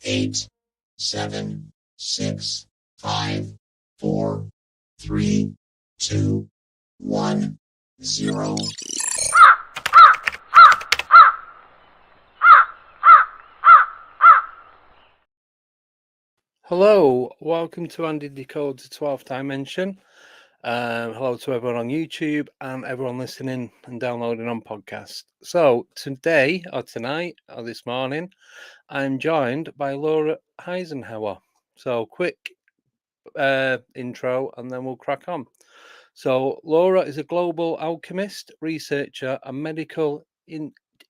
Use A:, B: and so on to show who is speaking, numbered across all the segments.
A: Eight, 7, 6, 5, 4, 3, 2, 1, 0.
B: Hello, welcome to Andy Decodes the 12th Dimension. Hello to everyone on YouTube and everyone listening and downloading on podcast. So today or tonight or this morning, I'm joined by Laura Eisenhower. So quick intro and then we'll crack on. So Laura is a global alchemist, researcher, and medical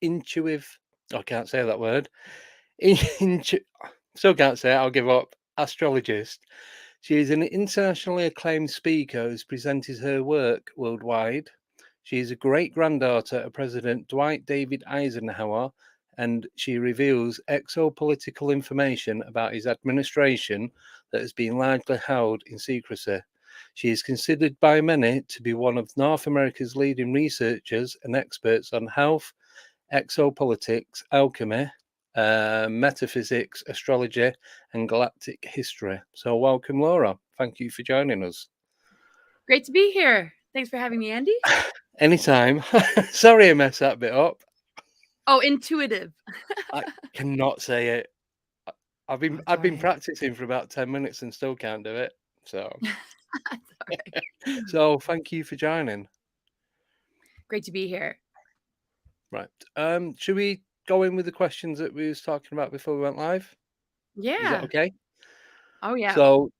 B: intuitive. I can't say that word. Still can't say it. I'll give up. Astrologist. She is an internationally acclaimed speaker who's presented her work worldwide. She is a great-granddaughter of President Dwight David Eisenhower, and she reveals exopolitical information about his administration that has been largely held in secrecy. She is considered by many to be one of North America's leading researchers and experts on health, exopolitics, alchemy, metaphysics, astrology, and galactic history. So welcome, Laura. Thank you for joining us.
C: Great to be here. Thanks for having me, Andy.
B: Anytime. Sorry I messed that bit up.
C: Oh, intuitive.
B: I cannot say it. I've been practicing for about 10 minutes and still can't do it. So So thank you for joining.
C: Great to be here.
B: Right. Should we go in with the questions that we was talking about before we went live?
C: Yeah.
B: Is that okay?
C: Oh yeah.
B: So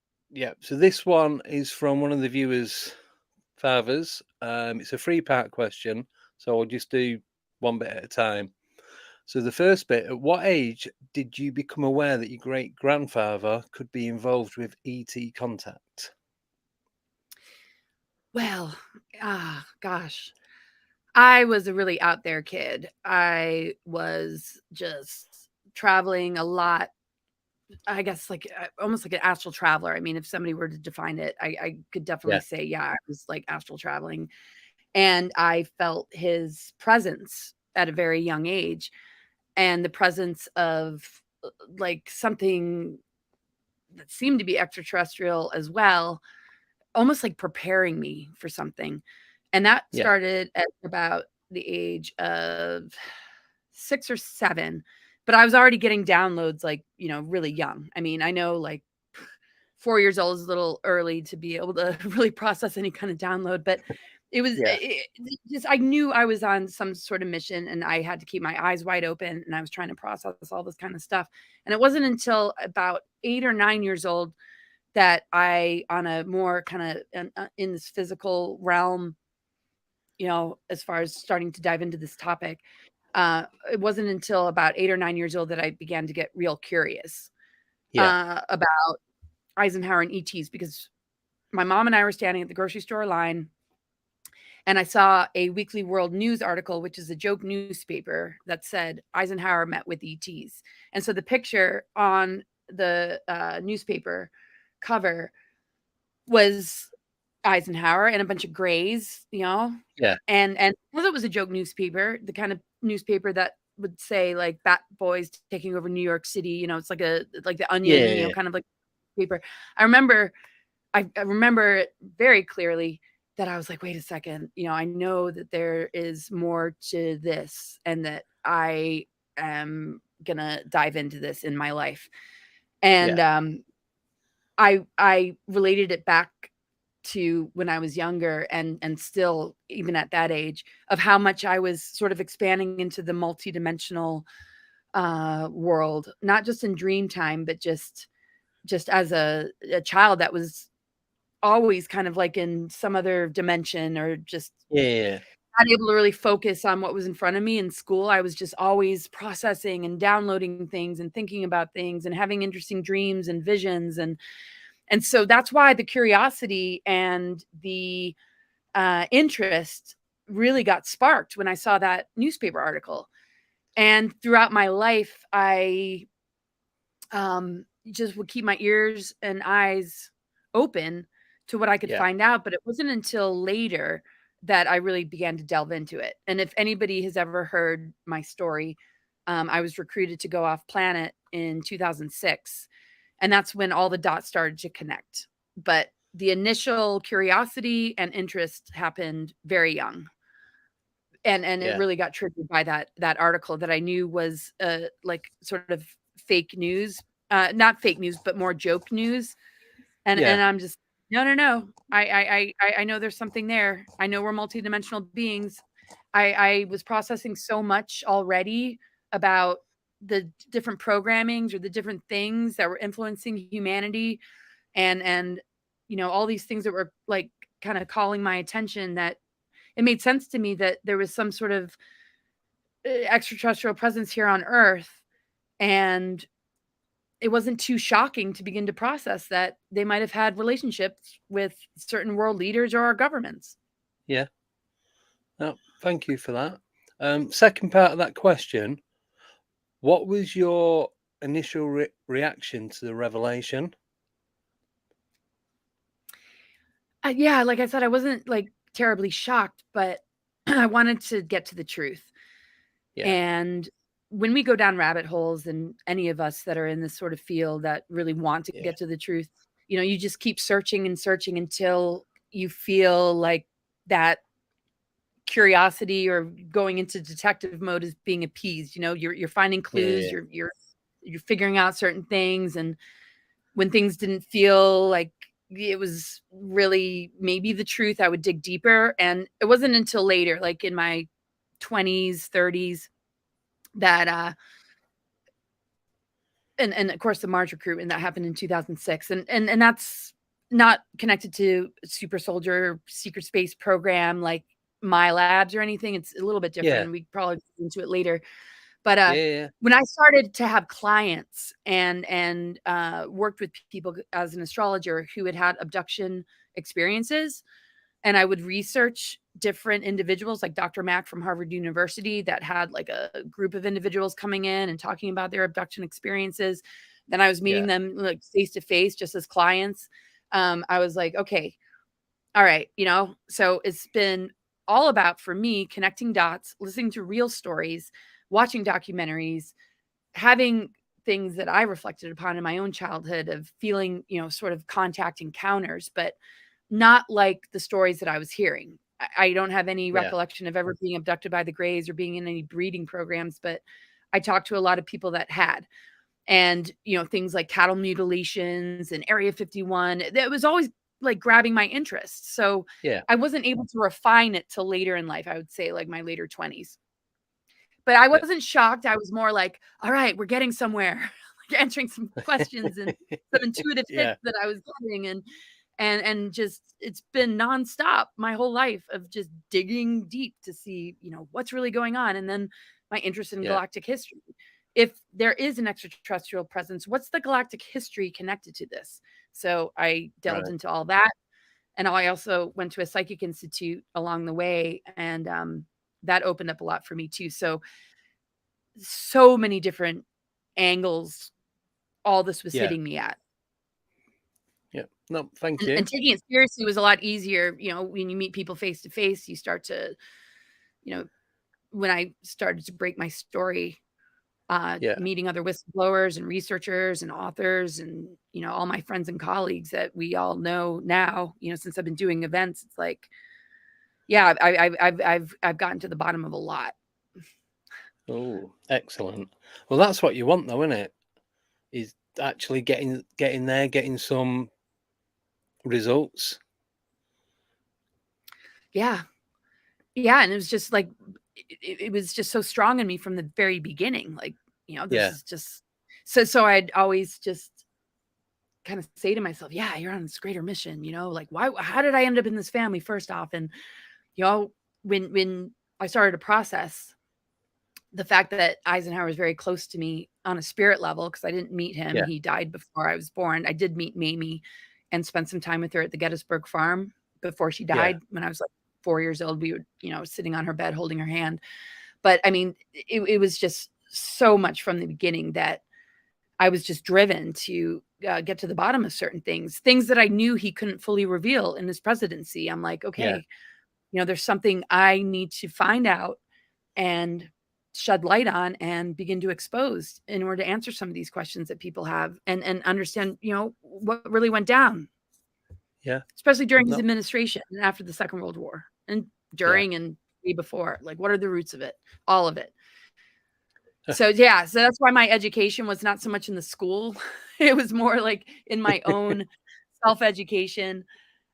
B: this one is from one of the viewers' fathers. It's a 3-part question, so I'll just do one bit at a time. So the first bit: at what age did you become aware that your great-grandfather could be involved with ET contact?
C: Well, gosh. I was a really out there kid. I was just traveling a lot. I guess like almost like an astral traveler. I mean, if somebody were to define it, I could definitely say, yeah, I was like astral traveling. And I felt his presence at a very young age, and the presence of like something that seemed to be extraterrestrial as well, almost like preparing me for something. And that started at about the age of 6 or 7, but I was already getting downloads like, really young. I mean, I know like 4 years old is a little early to be able to really process any kind of download, but it was just, I knew I was on some sort of mission and I had to keep my eyes wide open and I was trying to process all this kind of stuff. And it wasn't until about 8 or 9 years old that I, on a more kind of in this physical realm, as far as starting to dive into this topic, it wasn't until about 8 or 9 years old that I began to get real curious about Eisenhower and ETs, because my mom and I were standing at the grocery store line, and I saw a Weekly World News article, which is a joke newspaper, that said Eisenhower met with ETs. And so the picture on the newspaper cover was Eisenhower and a bunch of grays,
B: Yeah.
C: and because it was a joke newspaper, the kind of newspaper that would say like Bat Boys taking over New York City, it's like the Onion,
B: Yeah.
C: kind of like paper. I remember it very clearly that I was like, wait a second, I know that there is more to this, and that I am gonna dive into this in my life. And I related it back to when I was younger, and still even at that age, of how much I was sort of expanding into the multidimensional world, not just in dream time, but just as a child that was always kind of like in some other dimension, or just not able to really focus on what was in front of me in school. I was just always processing and downloading things and thinking about things and having interesting dreams and visions. And so that's why the curiosity and the interest really got sparked when I saw that newspaper article. And throughout my life, I just would keep my ears and eyes open to what I could find out. But it wasn't until later that I really began to delve into it. And if anybody has ever heard my story, I was recruited to go off planet in 2006. And that's when all the dots started to connect. But the initial curiosity and interest happened very young. And it really got triggered by that article that I knew was like sort of fake news, not fake news, but more joke news. And I'm just, no. I know there's something there. I know we're multidimensional beings. I was processing so much already about the different programmings or the different things that were influencing humanity, and all these things that were like kind of calling my attention, that it made sense to me that there was some sort of extraterrestrial presence here on Earth. And it wasn't too shocking to begin to process that they might have had relationships with certain world leaders or our governments.
B: Yeah. Oh, thank you for that. Second part of that question, what was your initial reaction to the revelation?
C: Yeah, like I said, I wasn't like terribly shocked, but I wanted to get to the truth. And when we go down rabbit holes, and any of us that are in this sort of field that really want to get to the truth, you just keep searching and searching until you feel like that curiosity or going into detective mode is being appeased. You're finding clues, you're figuring out certain things. And when things didn't feel like it was really maybe the truth, I would dig deeper. And it wasn't until later, like in my 20s, 30s, that and of course the Mars recruitment that happened in 2006, and that's not connected to super soldier secret space program like my labs or anything. It's a little bit different. We probably get into it later. But when I started to have clients and worked with people as an astrologer who had abduction experiences, and I would research different individuals like Dr. Mack from Harvard University that had like a group of individuals coming in and talking about their abduction experiences. Then I was meeting them like face to face just as clients. I was like, okay, all right. So it's been all about, for me, connecting dots, listening to real stories, watching documentaries, having things that I reflected upon in my own childhood of feeling, sort of contact encounters, but not like the stories that I was hearing. I don't have any recollection of ever being abducted by the Greys or being in any breeding programs, but I talked to a lot of people that had. And, things like cattle mutilations and Area 51, that was always like grabbing my interest. So I wasn't able to refine it till later in life. I would say like my later 20s. But I wasn't shocked. I was more like, all right, we're getting somewhere. answering some questions and some intuitive hits that I was getting, and just it's been nonstop my whole life of just digging deep to see, what's really going on. And then my interest in galactic history. If there is an extraterrestrial presence, what's the galactic history connected to this? So I delved into all that. And I also went to a psychic institute along the way, and that opened up a lot for me too. So many different angles all this was hitting me at.
B: Yeah. No, thank you.
C: And taking it seriously was a lot easier. When you meet people face to face, you start to, when I started to break my story, meeting other whistleblowers and researchers and authors and, all my friends and colleagues that we all know now, since I've been doing events, it's like, yeah, I've gotten to the bottom of a lot.
B: Oh, excellent. Well, that's what you want though, isn't it? Is actually getting there, getting some results.
C: Yeah. And it was just like, it was just so strong in me from the very beginning. Like, this is just, so I'd always just kind of say to myself, yeah, you're on this greater mission, like how did I end up in this family first off? And, when I started to process the fact that Eisenhower was very close to me on a spirit level, because I didn't meet him. He died before I was born. I did meet Mamie and spent some time with her at the Gettysburg Farm before she died. When I was like 4 years old, we were, sitting on her bed, holding her hand. But I mean, it was just so much from the beginning that I was just driven to get to the bottom of certain things that I knew he couldn't fully reveal in his presidency. I'm like, okay, there's something I need to find out and shed light on and begin to expose in order to answer some of these questions that people have and understand, what really went down.
B: Yeah.
C: Especially during his administration and after the Second World War and during and before, like, what are the roots of it? All of it. So that's why my education was not so much in the school. It was more like in my own self-education,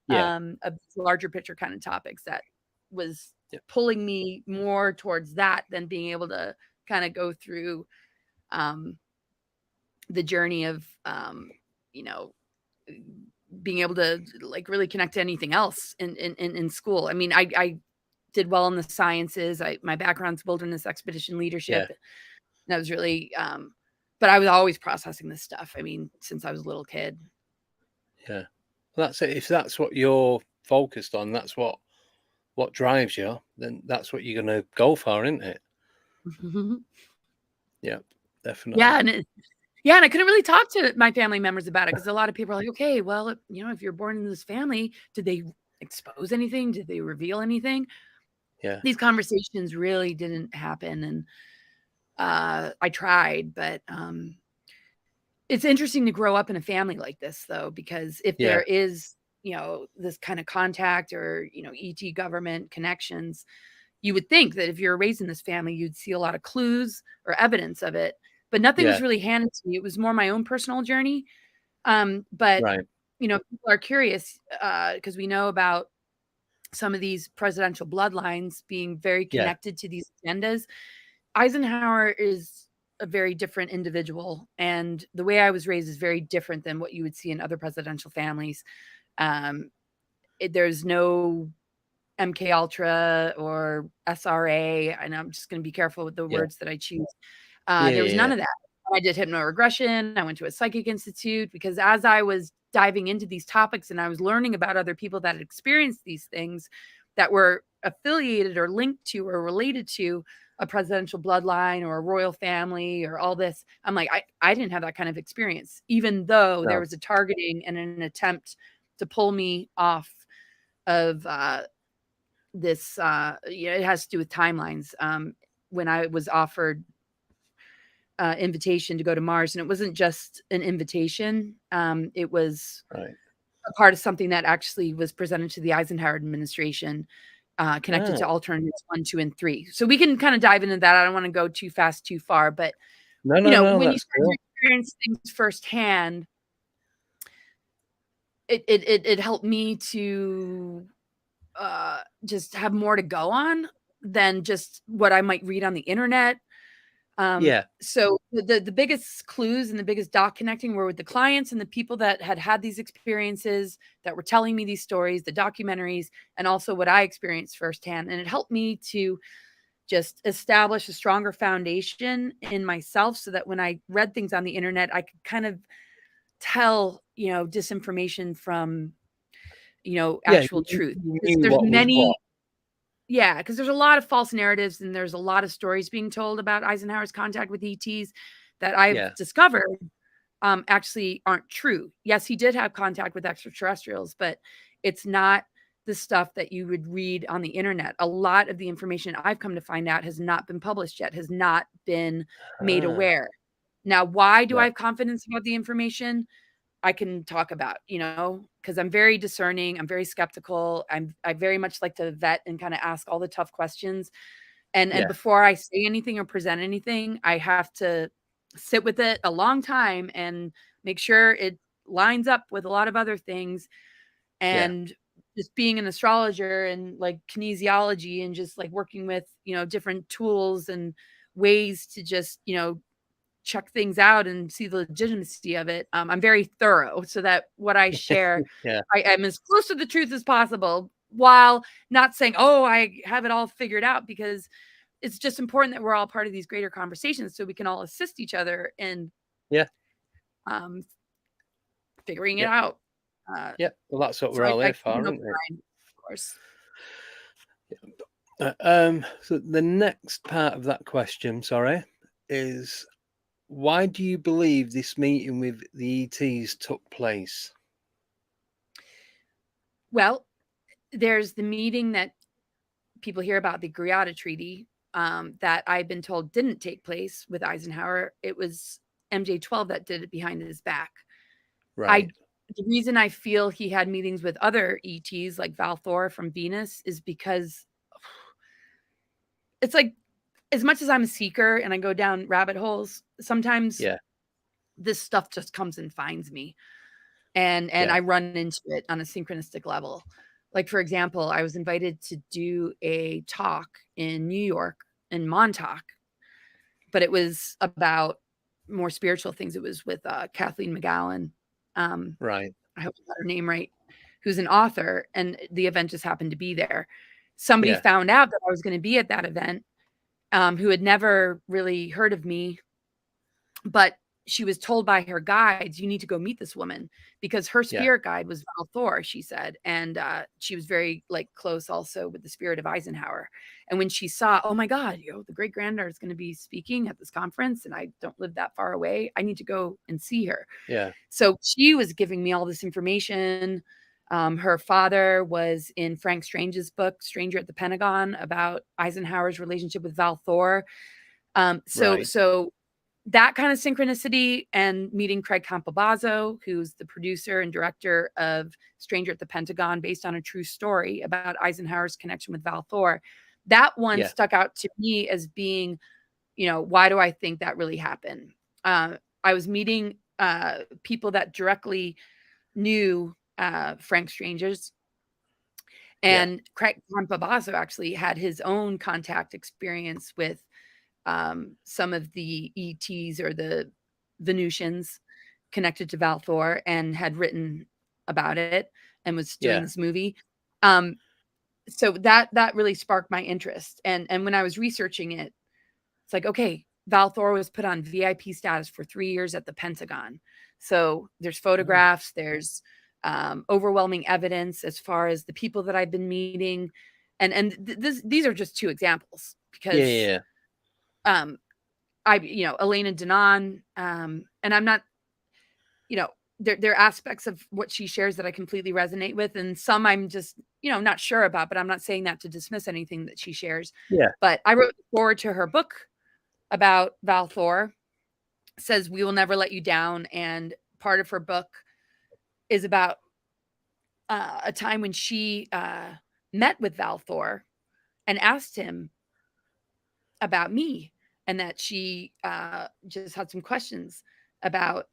C: of larger picture kind of topics that was pulling me more towards that than being able to kind of go through the journey of, being able to like really connect to anything else in school. I mean, I did well in the sciences. My background's wilderness expedition leadership. That was really, but I was always processing this stuff. I mean, since I was a little kid.
B: Yeah. Well, that's it. If that's what you're focused on, that's what drives you, then that's what you're going to go for, isn't it? Yeah, definitely.
C: Yeah. And I couldn't really talk to my family members about it because a lot of people are like, okay, well, if you're born in this family, did they expose anything? Did they reveal anything?
B: Yeah.
C: These conversations really didn't happen. And I tried, but it's interesting to grow up in a family like this, though, because if there is, this kind of contact or, ET government connections, you would think that if you're raised in this family, you'd see a lot of clues or evidence of it, but nothing was really handed to me. It was more my own personal journey. But, people are curious because we know about some of these presidential bloodlines being very connected to these agendas. Eisenhower is a very different individual, and the way I was raised is very different than what you would see in other presidential families. There's no MK Ultra or SRA, and I'm just going to be careful with the words that I choose. There was none of that. I did hypnoregression. I went to a psychic institute because as I was diving into these topics and I was learning about other people that had experienced these things that were affiliated or linked to or related to a presidential bloodline or a royal family or all this, I'm like, I didn't have that kind of experience, even though there was a targeting and an attempt to pull me off of this. It has to do with timelines. When I was offered invitation to go to Mars, and it wasn't just an invitation. It was a part of something that actually was presented to the Eisenhower administration, connected to alternatives 1, 2, and 3. So we can kind of dive into that. I don't want to go too fast, too far, but when you start to experience things firsthand, it helped me to just have more to go on than just what I might read on the internet. So the biggest clues and the biggest dot connecting were with the clients and the people that had these experiences, that were telling me these stories, the documentaries, and also what I experienced firsthand. And it helped me to just establish a stronger foundation in myself, so that when I read things on the internet, I could kind of tell, disinformation from, actual truth. There's many. Yeah, because there's a lot of false narratives, and there's a lot of stories being told about Eisenhower's contact with ETs that I've discovered actually aren't true. Yes, he did have contact with extraterrestrials, but it's not the stuff that you would read on the internet. A lot of the information I've come to find out has not been published yet, has not been made aware. Now, why do I have confidence about the information? I can talk about, because I'm very discerning. I'm very skeptical. I very much like to vet and kind of ask all the tough questions. And before I say anything or present anything, I have to sit with it a long time and make sure it lines up with a lot of other things. And just being an astrologer and like kinesiology and just like working with, different tools and ways to just, check things out and see the legitimacy of it. I'm very thorough, so that what I share, I am as close to the truth as possible, while not saying, oh, I have it all figured out, because it's just important that we're all part of these greater conversations, so we can all assist each other in figuring it out.
B: Well, that's what we're all here for, aren't we?
C: Of course.
B: So the next part of that question, is, why do you believe this meeting with the ETs took place?
C: Well, there's the meeting that people hear about, the Greada Treaty, that I've been told didn't take place with Eisenhower. It was MJ12 that did it behind his back.
B: Right.
C: The reason I feel he had meetings with other ETs like Valthor from Venus is because it's like, as much as I'm a seeker and I go down rabbit holes, sometimes this stuff just comes and finds me. And I run into it on a synchronistic level. Like, for example, I was invited to do a talk in New York, in Montauk, but it was about more spiritual things. It was with Kathleen McGowan.
B: Right.
C: I hope I got her name right, who's an author, and the event just happened to be there. Somebody found out that I was going to be at that event, who had never really heard of me, but she was told by her guides, you need to go meet this woman, because her spirit guide was Valthor, she said. And she was very close also with the spirit of Eisenhower. And when she saw, oh my God, the great-granddaughter is going to be speaking at this conference, and I don't live that far away, I need to go and see her. So she was giving me all this information. Her father was in Frank Strange's book, Stranger at the Pentagon, about Eisenhower's relationship with Valthor. So that kind of synchronicity, and meeting Craig Campobazzo, who's the producer and director of Stranger at the Pentagon, based on a true story about Eisenhower's connection with Valthor. That one stuck out to me as being, why do I think that really happened? I was meeting people that directly knew Frank Strange's, and Craig Campobazzo actually had his own contact experience with some of the ETs, or the Venusians connected to Valthor, and had written about it and was doing this movie. So that really sparked my interest. And when I was researching it, it's like, okay, Valthor was put on VIP status for 3 years at the Pentagon. So there's photographs, there's overwhelming evidence as far as the people that I've been meeting. And these are just two examples, because Elena Denon, and I'm not, there are aspects of what she shares that I completely resonate with, and some I'm just, not sure about, but I'm not saying that to dismiss anything that she shares. But I wrote forward to her book about Valthor, says we will never let you down, and part of her book is about a time when she met with Valthor and asked him about me, and that she just had some questions about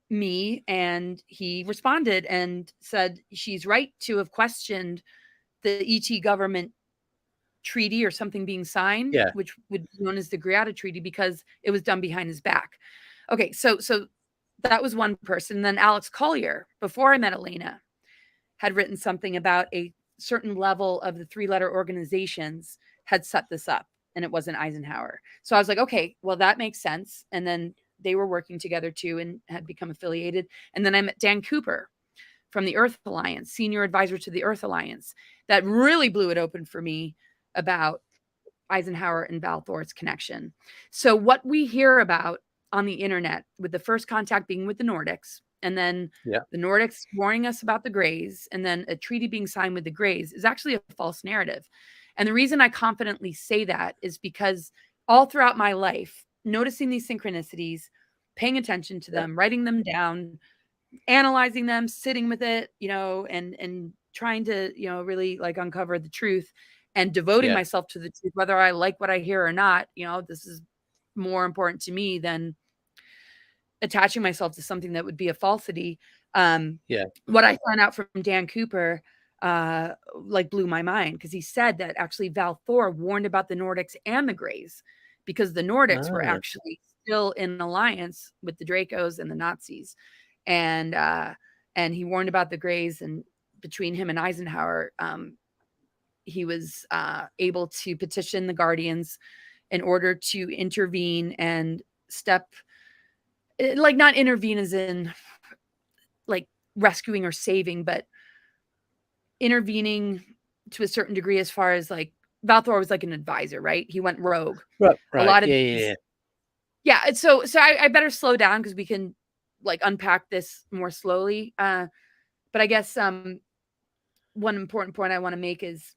C: me, and he responded and said she's right to have questioned the ET government treaty or something being signed,
B: Yeah.
C: which would be known as the Greata Treaty because it was done behind his back. Okay, so that was one person. Then Alex Collier, before I met Elena, had written something about a certain level of the three-letter organizations had set this up, and it wasn't Eisenhower. So I was like, okay, well, that makes sense. And then they were working together too and had become affiliated. And then I met Dan Cooper from the Earth Alliance, senior advisor to the Earth Alliance. That really blew it open for me about Eisenhower and Val Thor's connection. So what we hear about on the internet, with the first contact being with the Nordics, and then the Nordics warning us about the Greys, and then a treaty being signed with the Greys, is actually a false narrative. And the reason I confidently say that is because all throughout my life, noticing these synchronicities, paying attention to them, writing them down, analyzing them, sitting with it, and trying to, really like uncover the truth and devoting myself to the truth, whether I like what I hear or not. This is more important to me than attaching myself to something that would be a falsity. What I found out from Dan Cooper blew my mind, because he said that actually Val Thor warned about the Nordics and the Greys, because the Nordics were actually still in alliance with the Dracos and the Nazis. And he warned about the Greys, and between him and Eisenhower, he was able to petition the Guardians in order to intervene and not intervene as in like rescuing or saving, but intervening to a certain degree, as far as like Val Thor was like an advisor, right? He went rogue.
B: Right.
C: A lot of yeah. So I better slow down because we can like unpack this more slowly. But I guess one important point I want to make is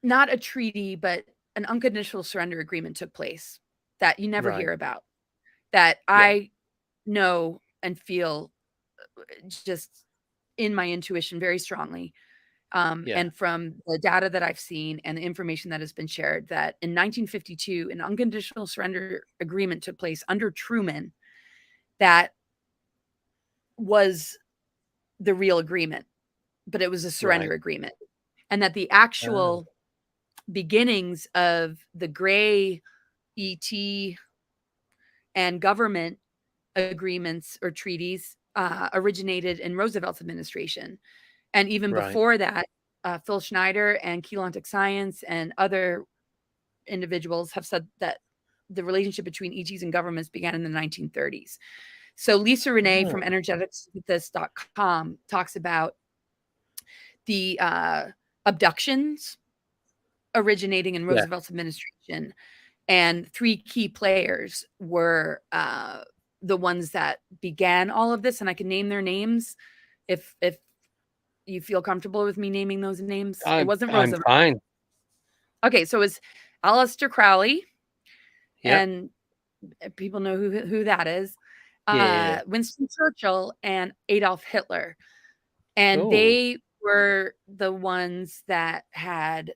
C: not a treaty, but an unconditional surrender agreement took place that you never hear about, that I know and feel just in my intuition very strongly. And from the data that I've seen and the information that has been shared, that in 1952, an unconditional surrender agreement took place under Truman that was the real agreement, but it was a surrender agreement. And that the actual beginnings of the gray ET and government agreements or treaties originated in Roosevelt's administration. And even before that, Phil Schneider and Keylontic Science and other individuals have said that the relationship between ETs and governments began in the 1930s. So Lisa Renee from energeticswiththis.com talks about the abductions originating in Roosevelt's administration. And three key players were the ones that began all of this. And I can name their names if you feel comfortable with me naming those names. It wasn't Roosevelt.
B: I'm fine.
C: Okay, so it was Aleister Crowley, and people know who that is. Winston Churchill and Adolf Hitler. And they were the ones that had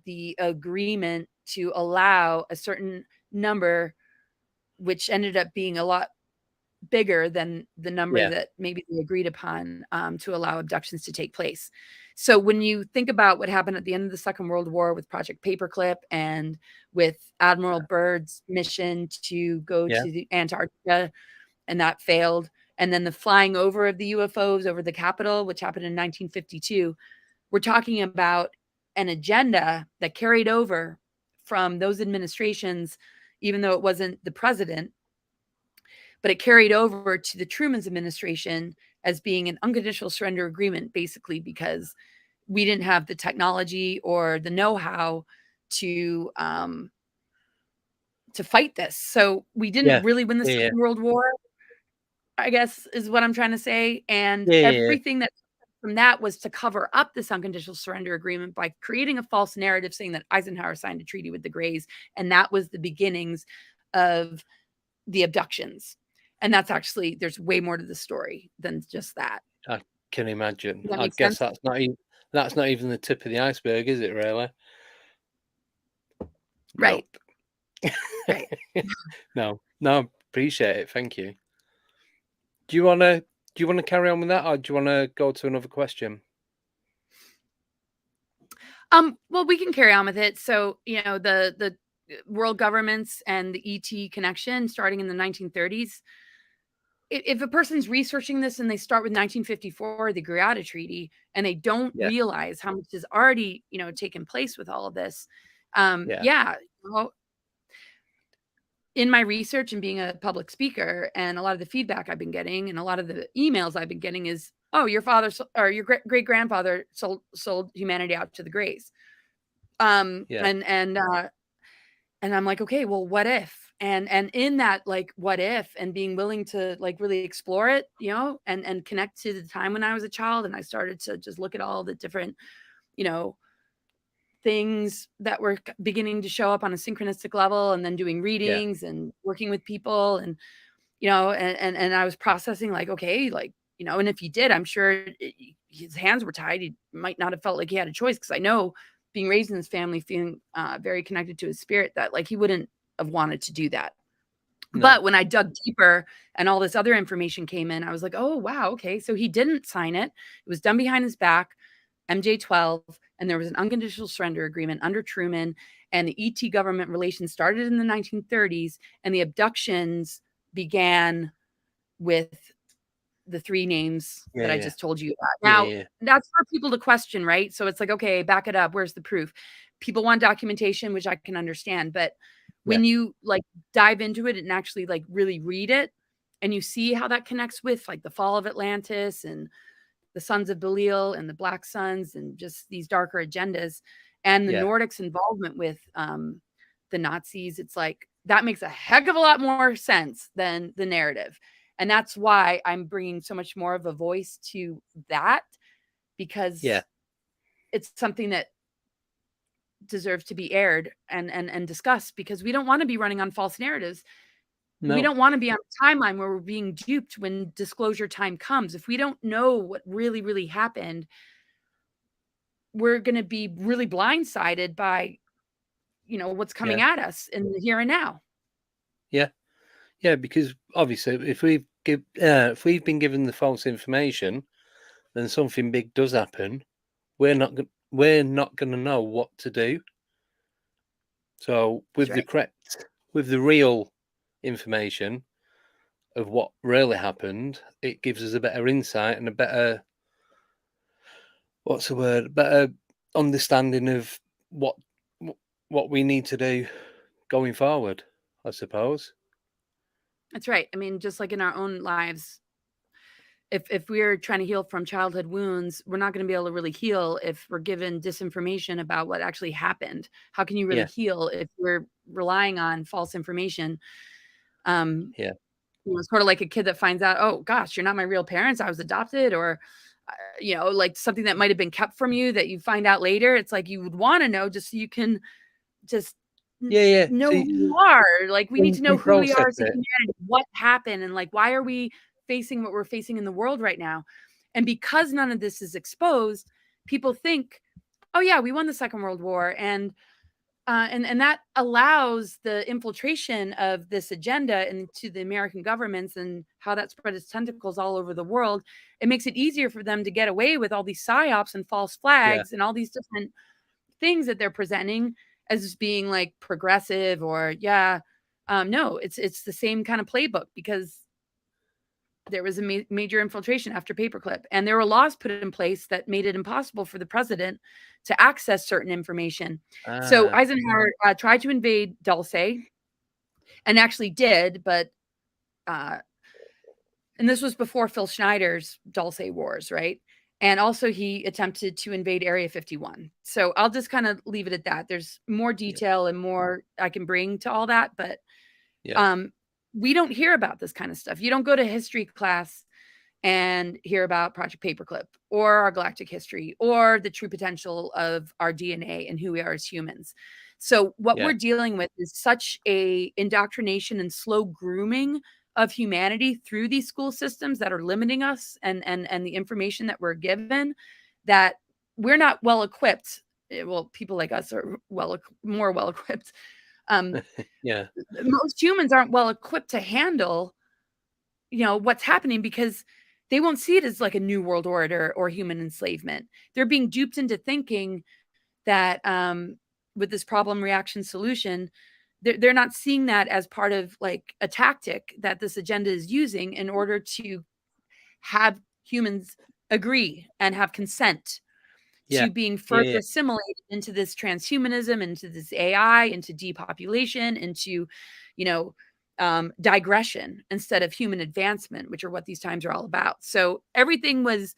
C: the agreement to allow a certain number, which ended up being a lot bigger than the number that maybe they agreed upon, to allow abductions to take place. So when you think about what happened at the end of the Second World War with Project Paperclip and with Admiral Byrd's mission to go to the Antarctica, and that failed, and then the flying over of the UFOs over the Capitol, which happened in 1952, we're talking about an agenda that carried over from those administrations, even though it wasn't the president, but it carried over to the Truman's administration as being an unconditional surrender agreement, basically because we didn't have the technology or the know-how to fight this. So we didn't really win the Second World War, I guess is what I'm trying to say. And everything that from that was to cover up this unconditional surrender agreement by creating a false narrative saying that Eisenhower signed a treaty with the Greys. And that was the beginnings of the abductions. And that's actually, there's way more to the story than just that.
B: I can imagine.
C: I
B: guess that's not even the tip of the iceberg, is it, really?
C: Right.
B: Nope.
C: Right.
B: No, appreciate it. Thank you. Do you want to you want to carry on with that, or do you want to go to another question?
C: Well, we can carry on with it. So, the world governments and the ET connection starting in the 1930s. If a person's researching this and they start with 1954, the Greada Treaty, and they don't realize how much has already, taken place with all of this, well, in my research and being a public speaker, and a lot of the feedback I've been getting and a lot of the emails I've been getting is, oh, your father or your great grandfather sold humanity out to the Greys. And I'm like, okay, well, what if? And in that, like, what if, and being willing to, like, really explore it, and connect to the time when I was a child, and I started to just look at all the different, things that were beginning to show up on a synchronistic level, and then doing readings and working with people, and and I was processing, like, okay, like, and if he did, I'm sure his hands were tied. He might not have felt like he had a choice, because I know, being raised in this family, feeling very connected to his spirit, that, like, he wouldn't have wanted to do that. No. But when I dug deeper and all this other information came in, I was like, oh, wow, okay, so he didn't sign it. It was done behind his back, MJ-12, and there was an unconditional surrender agreement under Truman, and the ET government relations started in the 1930s, and the abductions began with the three names that I just told you about. Now, that's for people to question, right? So it's like, okay, back it up. Where's the proof? People want documentation, which I can understand. But when you, like, dive into it and actually, like, really read it, and you see how that connects with, like, the fall of Atlantis and the Sons of Belial and the Black Suns and just these darker agendas, and the Nordics' involvement with the Nazis, it's like, that makes a heck of a lot more sense than the narrative. And that's why I'm bringing so much more of a voice to that, because it's something that deserves to be aired and discussed, because we don't want to be running on false narratives. No. We don't want to be on a timeline where we're being duped when disclosure time comes. If we don't know what really, really happened, we're going to be really blindsided by, what's coming at us in the here and now.
B: Yeah, because obviously, if we've been given the false information, then something big does happen. We're not going to know what to do. So with with the real information of what really happened, it gives us a better insight and a better, better understanding of what we need to do going forward, I suppose.
C: That's right. I mean, just like in our own lives, if we're trying to heal from childhood wounds, we're not going to be able to really heal if we're given disinformation about what actually happened. How can you really heal if we're relying on false information? It's sort of like a kid that finds out, oh gosh, you're not my real parents, I was adopted, or like something that might have been kept from you that you find out later. It's like, you would want to know just so you can just know who you are. Like, we need to know who we are as a humanity, what happened, and, like, why are we facing what we're facing in the world right now. And because none of this is exposed, people think, oh yeah, we won the Second World War, and that allows the infiltration of this agenda into the American governments, and how that spread its tentacles all over the world. It makes it easier for them to get away with all these psyops and false flags and all these different things that they're presenting as being, like, progressive, or no, it's the same kind of playbook, because there was a major infiltration after paperclip, and there were laws put in place that made it impossible for the president to access certain information. So Eisenhower tried to invade Dulce, and actually did, but and this was before Phil Schneider's Dulce Wars, right? And also he attempted to invade Area 51. So I'll just kind of leave it at that. There's more detail and more I can bring to all that, but we don't hear about this kind of stuff. You don't go to history class and hear about Project Paperclip or our galactic history or the true potential of our DNA and who we are as humans. So what we're dealing with is such a indoctrination and slow grooming of humanity through these school systems that are limiting us and the information that we're given, that we're not well equipped. Well, people like us are more well equipped. Most humans aren't well equipped to handle, what's happening, because they won't see it as like a new world order or human enslavement. They're being duped into thinking that with this problem reaction solution, they're not seeing that as part of like a tactic that this agenda is using in order to have humans agree and have consent to being further assimilated into this transhumanism, into this AI, into depopulation, into, digression instead of human advancement, which are what these times are all about. So everything was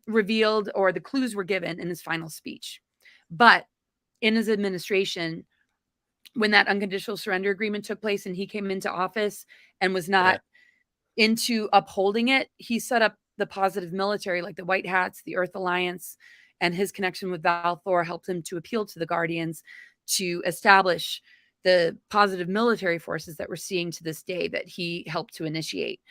C: revealed, or the clues were given in his final speech. But in his administration, when that unconditional surrender agreement took place and he came into office and was not into upholding it, he set up the positive military, like the White Hats, the Earth Alliance, and his connection with Val Thor helped him to appeal to the Guardians to establish the positive military forces that we're seeing to this day that he helped to initiate.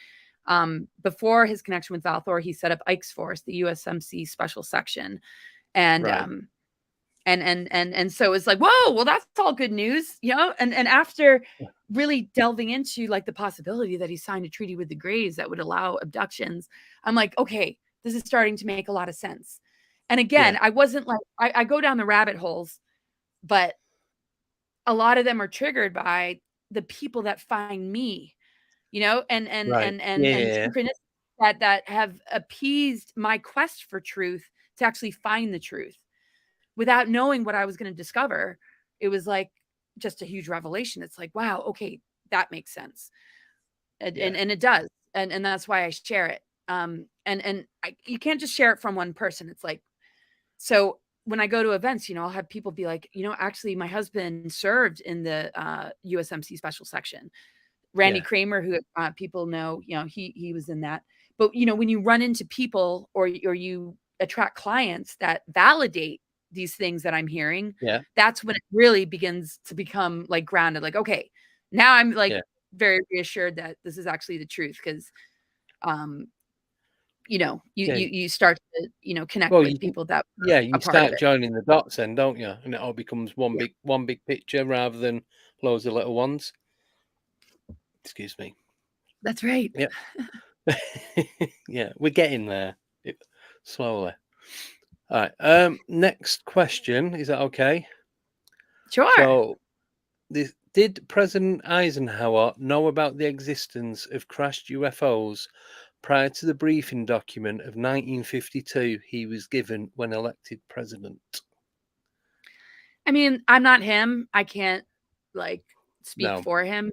C: Before his connection with Val Thor, he set up Ike's Force, the USMC Special Section, and so it's like, whoa, well, that's all good news, And after really delving into like the possibility that he signed a treaty with the Greys that would allow abductions, I'm like, okay, this is starting to make a lot of sense. And again, I wasn't like, I go down the rabbit holes, but a lot of them are triggered by the people that find me, and synchronicities that have appeased my quest for truth to actually find the truth without knowing what I was going to discover. It was like just a huge revelation. It's like, wow, okay, that makes sense. And it does. And that's why I share it. You can't just share it from one person. It's like, so when I go to events, I'll have people be like, actually my husband served in the USMC Special Section. Randy Kramer, who people know, he was in that. But, when you run into people or you attract clients that validate these things that I'm hearing, that's when it really begins to become like grounded. Like, okay, now I'm like very reassured that this is actually the truth. Cause, you start to, connect with people that,
B: you start joining the dots then, don't you? And it all becomes one big picture rather than loads of little ones. Excuse me.
C: That's right.
B: Yeah. We're getting there slowly. All right. Next question. Is that okay?
C: Sure.
B: So, did President Eisenhower know about the existence of crashed UFOs prior to the briefing document of 1952 he was given when elected president?
C: I mean, I'm not him. I can't speak for him,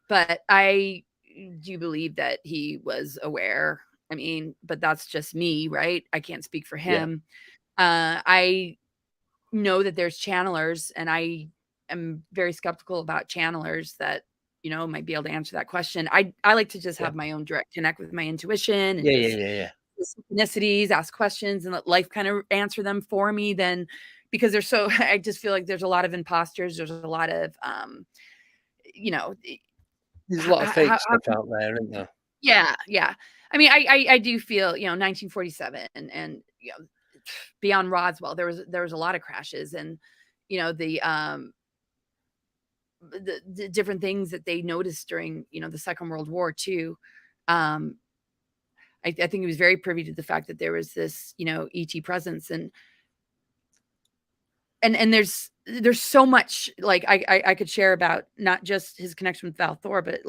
C: but I do believe that he was aware. I mean, but that's just me, right? I can't speak for him. I know that there's channelers, and I am very skeptical about channelers that, might be able to answer that question. I like to just have my own direct connect with my intuition and synchronicities, ask questions, and let life kind of answer them for me. Then, because there's I just feel like there's a lot of imposters. There's a lot of,
B: there's a lot of fake stuff out there, isn't there?
C: Yeah. I mean, I do feel, 1947 and beyond Roswell, there was a lot of crashes, and the different things that they noticed during the Second World War too. I think he was very privy to the fact that there was this ET presence, and there's so much like I could share about not just his connection with Val Thor, but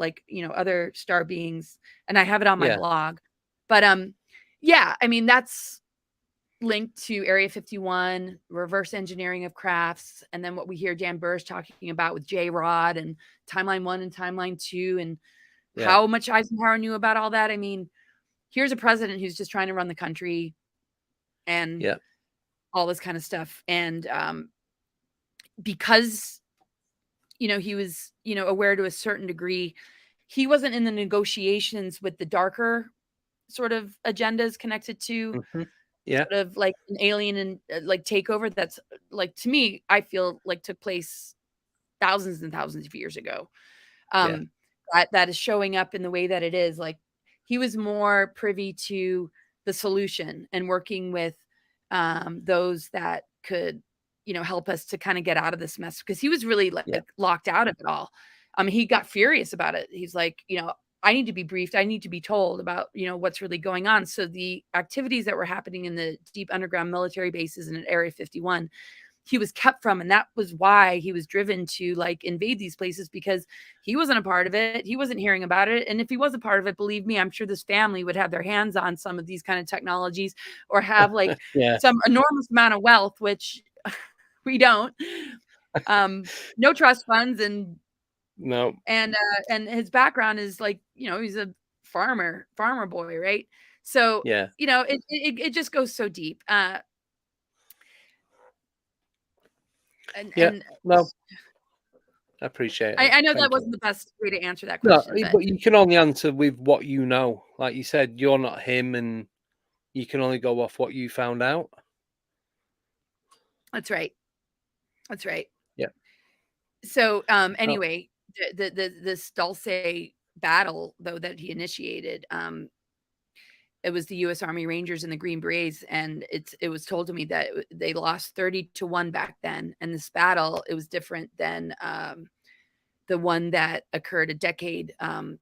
C: other star beings, and I have it on my blog. But I mean, that's linked to Area 51, reverse engineering of crafts, and then what we hear Dan Burris talking about with J-Rod and Timeline 1 and Timeline 2, and how much Eisenhower knew about all that. I mean, here's a president who's just trying to run the country and all this kind of stuff. And because, he was, aware to a certain degree, he wasn't in the negotiations with the darker sort of agendas connected to sort of like an alien and like takeover that's like, to me, I feel like took place thousands and thousands of years ago. That is showing up in the way that it is. Like, he was more privy to the solution and working with those that could, help us to kind of get out of this mess, because he was really like locked out of it all. He got furious about it. He's like, I need to be briefed. I need to be told about, what's really going on. So the activities that were happening in the deep underground military bases and at Area 51, he was kept from. And that was why he was driven to like invade these places, because he wasn't a part of it. He wasn't hearing about it. And if he was a part of it, believe me, I'm sure this family would have their hands on some of these kind of technologies, or have like some enormous amount of wealth, which we don't. No trust funds, and
B: no.
C: And his background is like, he's a farmer boy, right? So, it just goes so deep.
B: No, I appreciate it.
C: I know that wasn't the best way to answer that question.
B: No, but you can only answer with what you know. Like you said, you're not him, and you can only go off what you found out.
C: That's right. That's right.
B: Yeah.
C: So, anyway, this Dulce battle, though, that he initiated, it was the U.S. Army Rangers and the Green Berets, and it was told to me that they lost 30-1 back then. And this battle, it was different than the one that occurred a decade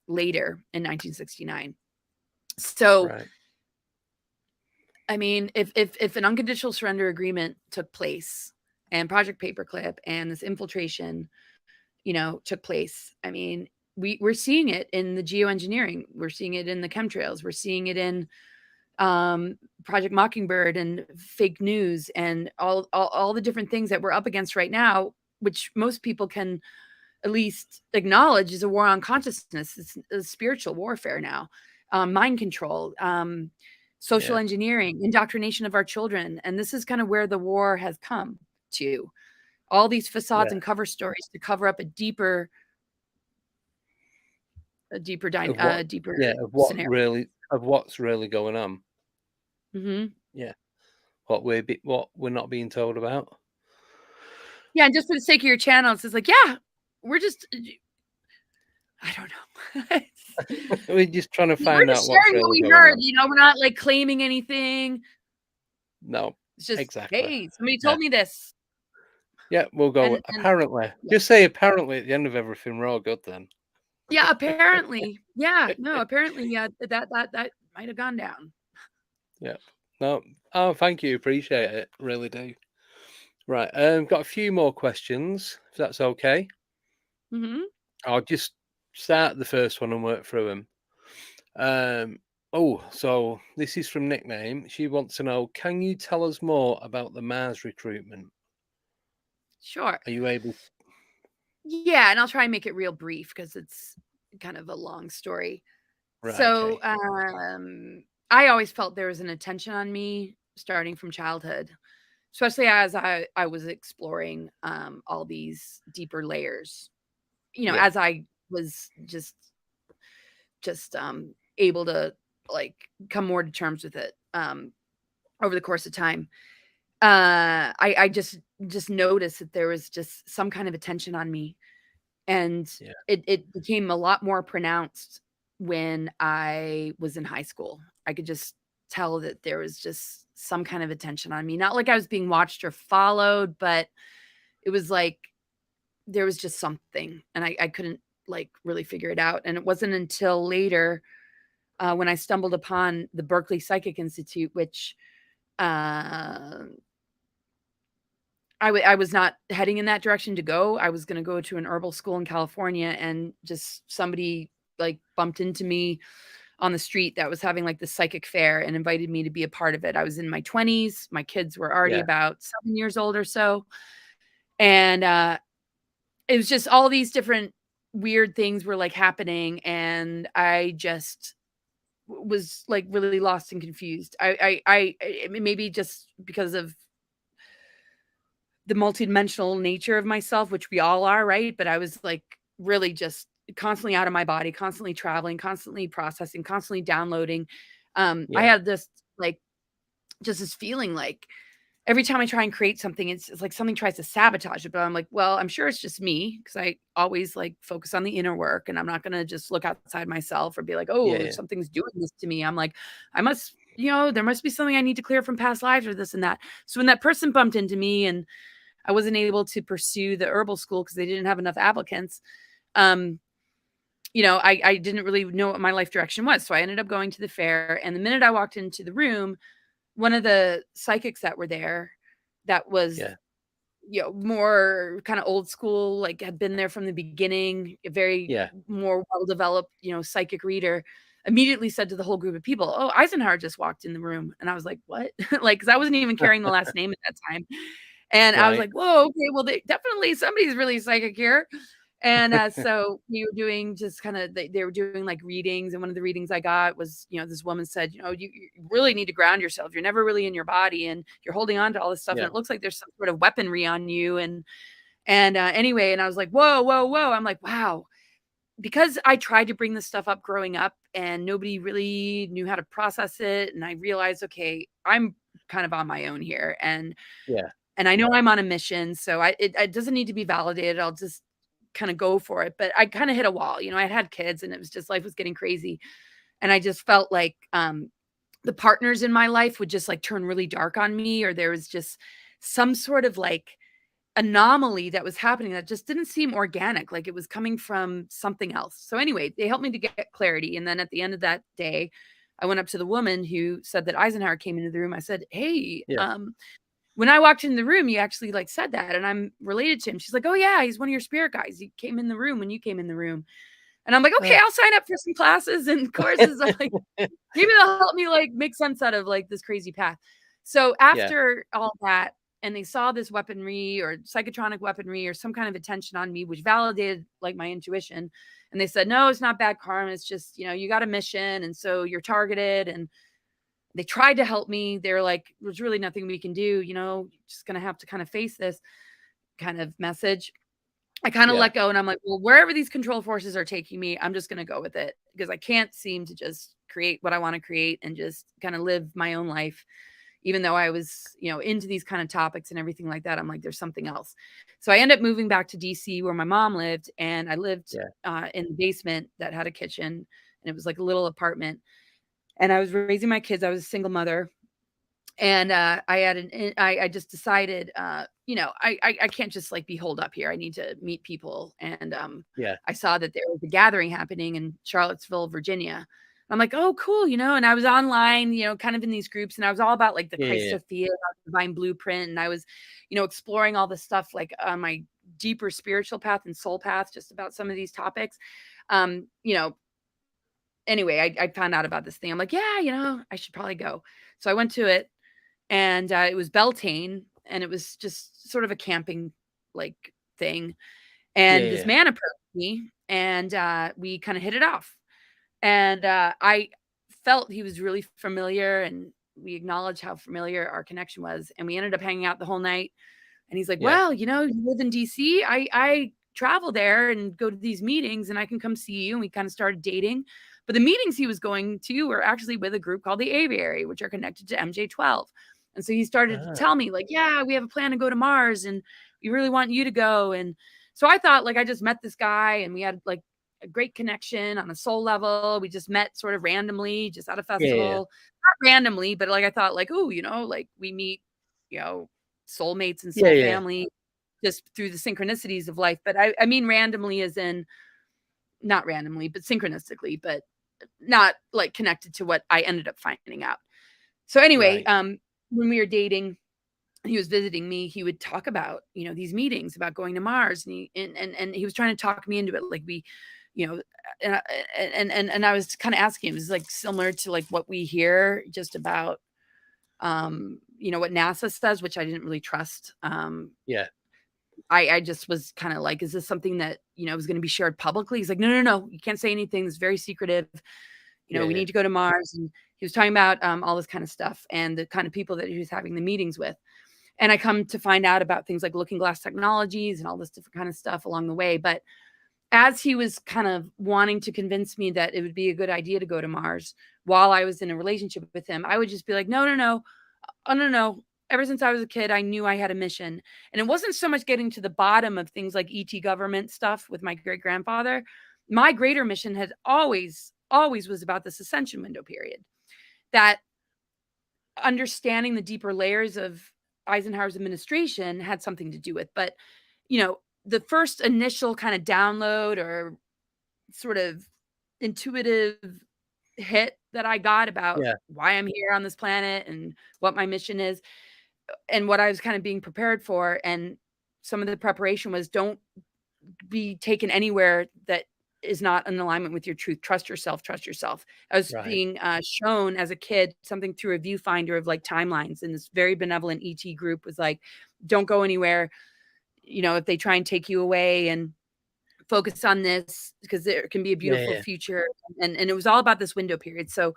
C: later in 1969. So,
B: right.
C: I mean, if an unconditional surrender agreement took place, and Project Paperclip and this infiltration, took place, I mean, we're seeing it in the geoengineering. We're seeing it in the chemtrails. We're seeing it in Project Mockingbird and fake news and all the different things that we're up against right now, which most people can at least acknowledge is a war on consciousness. It's a spiritual warfare now. Mind control, social engineering, indoctrination of our children. And this is kind of where the war has come to. All these facades and cover stories to cover up a deeper
B: scenario. Of what's really going on.
C: Mm-hmm.
B: Yeah, what we're not being told about.
C: Yeah, and just for the sake of your channel, it's just like, we're just, I don't know.
B: We're just trying to find out
C: what's really what we heard. On. We're not like claiming anything.
B: No,
C: it's just
B: exactly.
C: Hey, somebody told me this.
B: Yeah, we'll go. Apparently, just say apparently at the end of everything. We're all good then.
C: Yeah, apparently. Apparently, that might have gone down.
B: Yeah. No. Oh, thank you. Appreciate it. Really do. Right. Got a few more questions, if that's okay.
C: Mm-hmm.
B: I'll just start the first one and work through them. So this is from Nickname. She wants to know, can you tell us more about the Mars recruitment?
C: Sure.
B: Are you able?
C: Yeah, and I'll try and make it real brief because it's kind of a long story.
B: Right,
C: so,
B: okay.
C: I always felt there was an attention on me starting from childhood, especially as I was exploring all these deeper layers. As I was just able to like come more to terms with it over the course of time. I just noticed that there was just some kind of attention on me, and it became a lot more pronounced when I was in high school. I could just tell that there was just some kind of attention on me. Not like I was being watched or followed, but it was like there was just something, and I couldn't like really figure it out. And it wasn't until later when I stumbled upon the Berkeley Psychic Institute, which I was not heading in that direction to go. I was going to go to an herbal school in California, and just somebody like bumped into me on the street that was having like the psychic fair and invited me to be a part of it. I was in my 20s. My kids were already about 7 years old or so. And it was just all these different weird things were like happening. And I just was like really lost and confused. I maybe just because of the multidimensional nature of myself, which we all are, right? But I was like really just constantly out of my body, constantly traveling, constantly processing, constantly downloading. I had this like just this feeling like every time I try and create something, it's like something tries to sabotage it. But I'm like, well, I'm sure it's just me, because I always like focus on the inner work, and I'm not going to just look outside myself or be like, oh, something's doing this to me. I'm like, I must, there must be something I need to clear from past lives or this and that. So when that person bumped into me and I wasn't able to pursue the herbal school because they didn't have enough applicants, I didn't really know what my life direction was. So I ended up going to the fair. And the minute I walked into the room, one of the psychics that were there that was, more kind of old school, like had been there from the beginning, a very more well-developed, psychic reader, immediately said to the whole group of people, "Oh, Eisenhower just walked in the room." And I was like, "What?" Like, because I wasn't even carrying the last name at that time. And I was like, "Whoa, okay, well, they definitely somebody's really psychic here." And so we were doing just kind of they were doing like readings, and one of the readings I got was, this woman said, you really need to ground yourself. You're never really in your body, and you're holding on to all this stuff, and it looks like there's some sort of weaponry on you. And anyway, and I was like, whoa, whoa, whoa. I'm like, wow. Because I tried to bring this stuff up growing up and nobody really knew how to process it. And I realized, okay, I'm kind of on my own here. And I know I'm on a mission, so it doesn't need to be validated. I'll just kind of go for it. But I kind of hit a wall. I had kids, and it was just life was getting crazy. And I just felt like the partners in my life would just like turn really dark on me, or there was just some sort of like anomaly that was happening that just didn't seem organic, like it was coming from something else. So anyway, they helped me to get clarity. And then at the end of that day, I went up to the woman who said that Eisenhower came into the room. I said, "Hey, when I walked in the room, you actually like said that, and I'm related to him." She's like, "Oh yeah, he's one of your spirit guys. He came in the room when you came in the room." And I'm like, "Okay, I'll sign up for some classes and courses." I'm like, maybe they'll help me like make sense out of like this crazy path. So after all that, and they saw this weaponry or psychotronic weaponry or some kind of attention on me, which validated like my intuition. And they said, "No, it's not bad karma. It's just, you got a mission. And so you're targeted." And they tried to help me. They're like, "There's really nothing we can do. You're just going to have to kind of face this kind of message." I kind of let go, and I'm like, well, wherever these control forces are taking me, I'm just going to go with it, because I can't seem to just create what I want to create and just kind of live my own life. Even though I was, into these kind of topics and everything like that, I'm like, there's something else. So I ended up moving back to DC where my mom lived, and I lived in the basement that had a kitchen, and it was like a little apartment. And I was raising my kids. I was a single mother. And I just decided, I can't just like be holed up here. I need to meet people. And I saw that there was a gathering happening in Charlottesville, Virginia. I'm like, "Oh, cool," and I was online, kind of in these groups, and I was all about like the Christ-Sophia, divine blueprint, and I was, exploring all this stuff like on my deeper spiritual path and soul path, just about some of these topics. Um, you know, anyway, I found out about this thing. I'm like, "Yeah, I should probably go." So I went to it, and it was Beltane, and it was just sort of a camping like thing. And this man approached me, and we kind of hit it off. And I felt he was really familiar, and we acknowledged how familiar our connection was. And we ended up hanging out the whole night. And he's like, "Well, you live in DC. I travel there and go to these meetings, and I can come see you." And we kind of started dating. But the meetings he was going to were actually with a group called the Aviary, which are connected to MJ12. And so he started to tell me, like, "Yeah, we have a plan to go to Mars, and we really want you to go." And so I thought, like, I just met this guy, and we had like a great connection on a soul level. We just met sort of randomly, just at a festival. Not randomly, but like I thought, like, oh, like we meet, soulmates and soul family just through the synchronicities of life. But I mean randomly as in not randomly, but synchronistically, but not like connected to what I ended up finding out. So anyway, when we were dating, he was visiting me, he would talk about, these meetings about going to Mars, and he was trying to talk me into it. Like we, and I was kind of asking him, is like similar to like what we hear just about, what NASA says, which I didn't really trust. I just was kind of like, is this something that, was going to be shared publicly? He's like, no, you can't say anything. It's very secretive. We need to go to Mars. And he was talking about all this kind of stuff and the kind of people that he was having the meetings with. And I come to find out about things like looking glass technologies and all this different kind of stuff along the way. But as he was kind of wanting to convince me that it would be a good idea to go to Mars while I was in a relationship with him, I would just be like, no. Oh, no. Ever since I was a kid, I knew I had a mission. And it wasn't so much getting to the bottom of things like ET government stuff with my great grandfather. My greater mission had always was about this ascension window period, that understanding the deeper layers of Eisenhower's administration had something to do with. But, the first initial kind of download or sort of intuitive hit that I got about why I'm here on this planet and what my mission is and what I was kind of being prepared for. And some of the preparation was don't be taken anywhere that is not in alignment with your truth. Trust yourself. Trust yourself. I was being shown as a kid something through a viewfinder of like timelines, and this very benevolent ET group was like, don't go anywhere. You know, if they try and take you away, and focus on this because there can be a beautiful future. And it was all about this window period. So